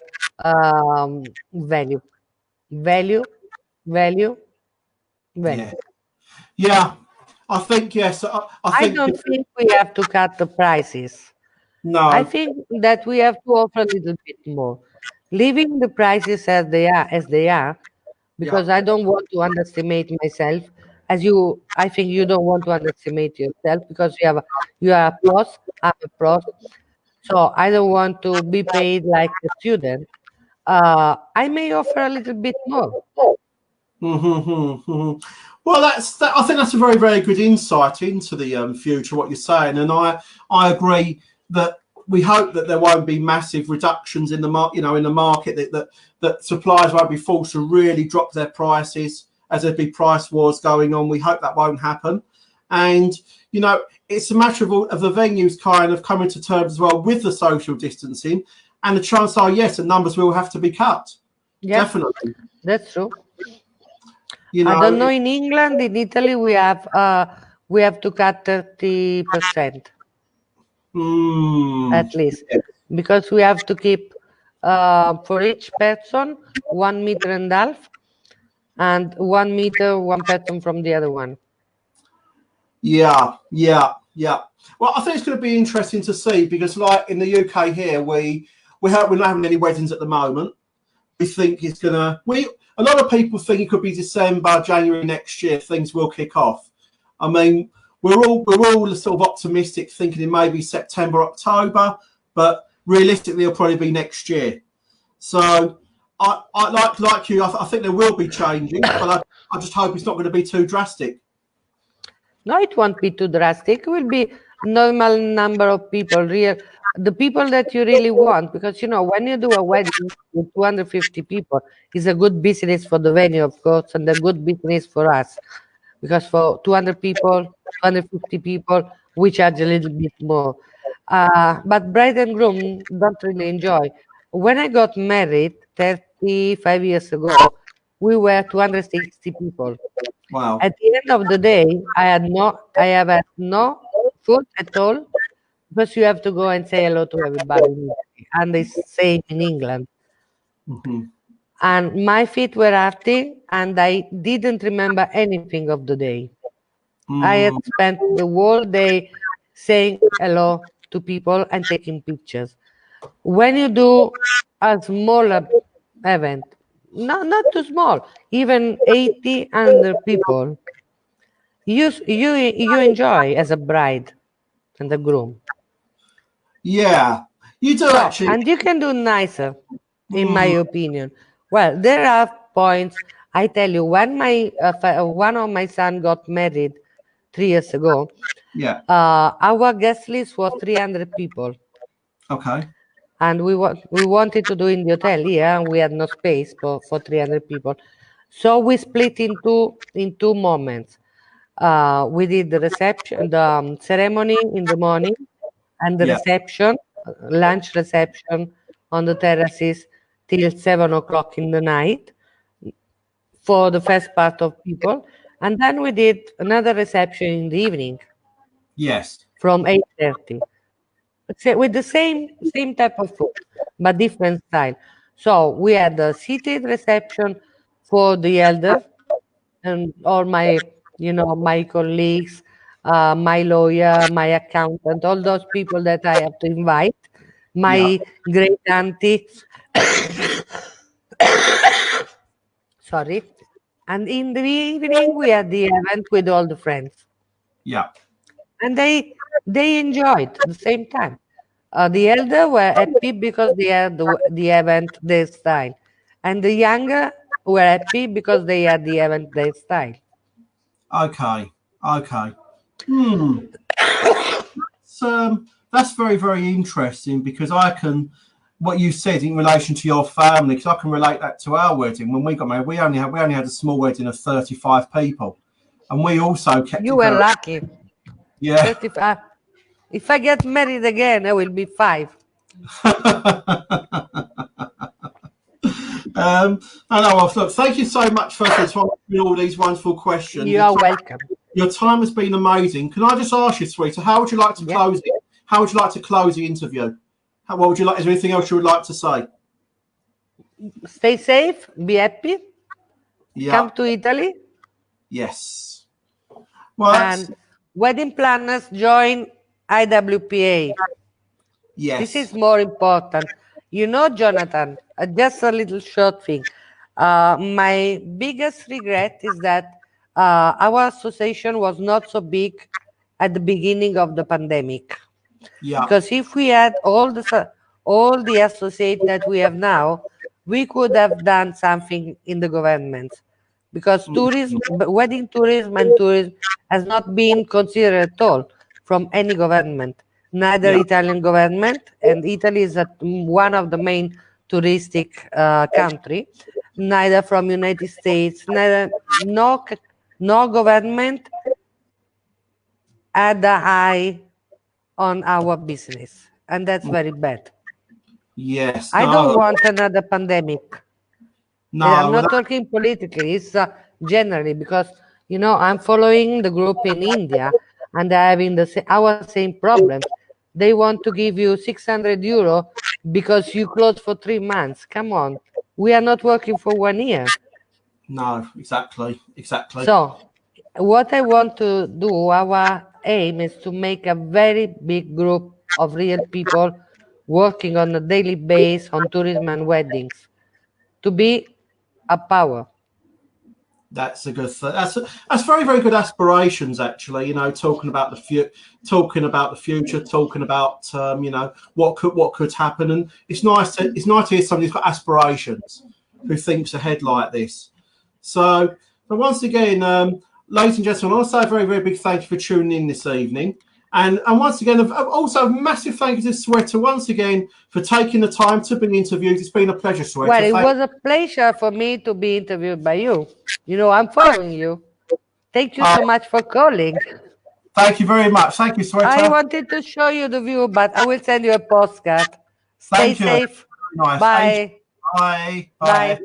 value, value, value, value. Yeah. Yeah. I think yes. I I think don't think we have to cut the prices. I no. think that we have to offer a little bit more, leaving the prices as they are, Yeah. because I don't want to underestimate myself. As you, I think you don't want to underestimate yourself because you are a pros, I'm a pros, so I don't want to be paid like a student. I may offer a little bit more. Mm-hmm. Well, that. I think that's a very, very good insight into the future. What you're saying, and I agree that we hope that there won't be massive reductions in the market. You know, in the market that suppliers won't be forced to really drop their prices as there'd be price wars going on. We hope that won't happen, and you know, it's a matter of the venues kind of coming to terms as well with the social distancing, and the chances are yes, the numbers will have to be cut. Yes, Definitely. that's true. You I know. don't know in England, in Italy, we have to cut 30% Mm, at least because we have to keep for each person 1 meter and a half and 1 meter one person from the other one. yeah. Well, I think it's going to be interesting to see because, like in the UK here, we're not having any weddings at the moment. We think it's gonna. We A lot of people think it could be December, January next year. Things will kick off. I mean, we're all sort of optimistic, thinking it may be September, October, but realistically, it'll probably be next year. So, I like you. I think there will be changing, but I just hope it's not going to be too drastic. No, it won't be too drastic. It will be normal number of people, the people that you really want. Because when you do a wedding with 250 people, it's a good business for the venue, of course, and a good business for us. Because for 200 people, 250 people, we charge a little bit more. But bride and groom don't really enjoy. When I got married 35 years ago, we were 260 people. Wow. At the end of the day, I have had no food at all because you have to go and say hello to everybody in Italy, and the same in England. Hmm. And my feet were hurting, and I didn't remember anything of the day. I had Mm, spent the whole day saying hello to people and taking pictures. When you do a smaller event, not too small, even 80, 100 people, you enjoy as a bride and a groom. Yeah, you do So, actually. and you can do nicer, in my opinion. Well, there are points. I tell you, when one of my son got married 3 years ago, Yeah. our guest list was 300 people, Okay. and we wanted to do in the hotel here, and we had no space for 300 people, so we split in two moments. We did the reception, the ceremony in the morning, and the Yeah. reception, lunch reception on the terraces till 7 o'clock in the night for the first part of people, and then we did another reception in the evening Yes. from 8:30. With the same type of food, but different style. So we had a seated reception for the elder and all my, my colleagues, my lawyer, my accountant, all those people that I have to invite, Yeah. my great auntie, sorry. And in the evening, we had the event with all the friends, Yeah. and they enjoyed at the same time. The elder were happy because they had the event their style, and the younger were happy because they had the event their style. Okay. Okay. Hmm. That's very, very interesting because I can, what you said in relation to your family, because I can relate that to our wedding. When we got married, we only had a small wedding of 35 people, and we also kept You it were very, lucky. yeah. 35. If I get married again, I will be 5. I know. Well, look, thank you so much for answering all these wonderful questions. You are welcome. Your time has been amazing. Can I just ask you, Sweeter, how would you like to Yeah. close it? How would you like to close the interview? What would you like? Is there anything else you would like to say? Stay safe. Be happy. Yeah. Come to Italy. Yes. Well, And wedding planners join IWPA. This yes. is more important. Jonathan, just a little short thing. My biggest regret is that our association was not so big at the beginning of the pandemic. Yeah. Because if we had all the associates that we have now, we could have done something in the government. Because wedding tourism and tourism has not been considered at all from any government, neither Yeah. Italian government, and Italy is one of the main touristic country, neither from United States, no government had the eye on our business, and that's very bad. Yes. I don't No. want another pandemic. I'm No. not talking politically, it's generally because I'm following the group in India, and they're having our same problems. They want to give you 600 euro because you close for 3 months. Come on, we are not working for 1 year. No. Exactly. Exactly. So, what I want to do, our aim is to make a very big group of real people working on a daily basis on tourism and weddings to be a power. That's a good thing. That's very, very good aspirations, actually. Talking about the future, talking about what could happen, and it's nice to hear somebody who's got aspirations, who thinks ahead like this. So once again, ladies and gentlemen, I want to say a very, very big thank you for tuning in this evening. And once again, also a massive thank you to Suita once again for taking the time to be interviewed. It's been a pleasure, Suita. Well, it was a pleasure for me to be interviewed by you. I'm following you. Thank you so much for calling. Thank you very much. Thank you, Suita. I wanted to show you the view, but I will send you a postcard. Stay Thank you. safe. Nice. Bye. Bye. Bye.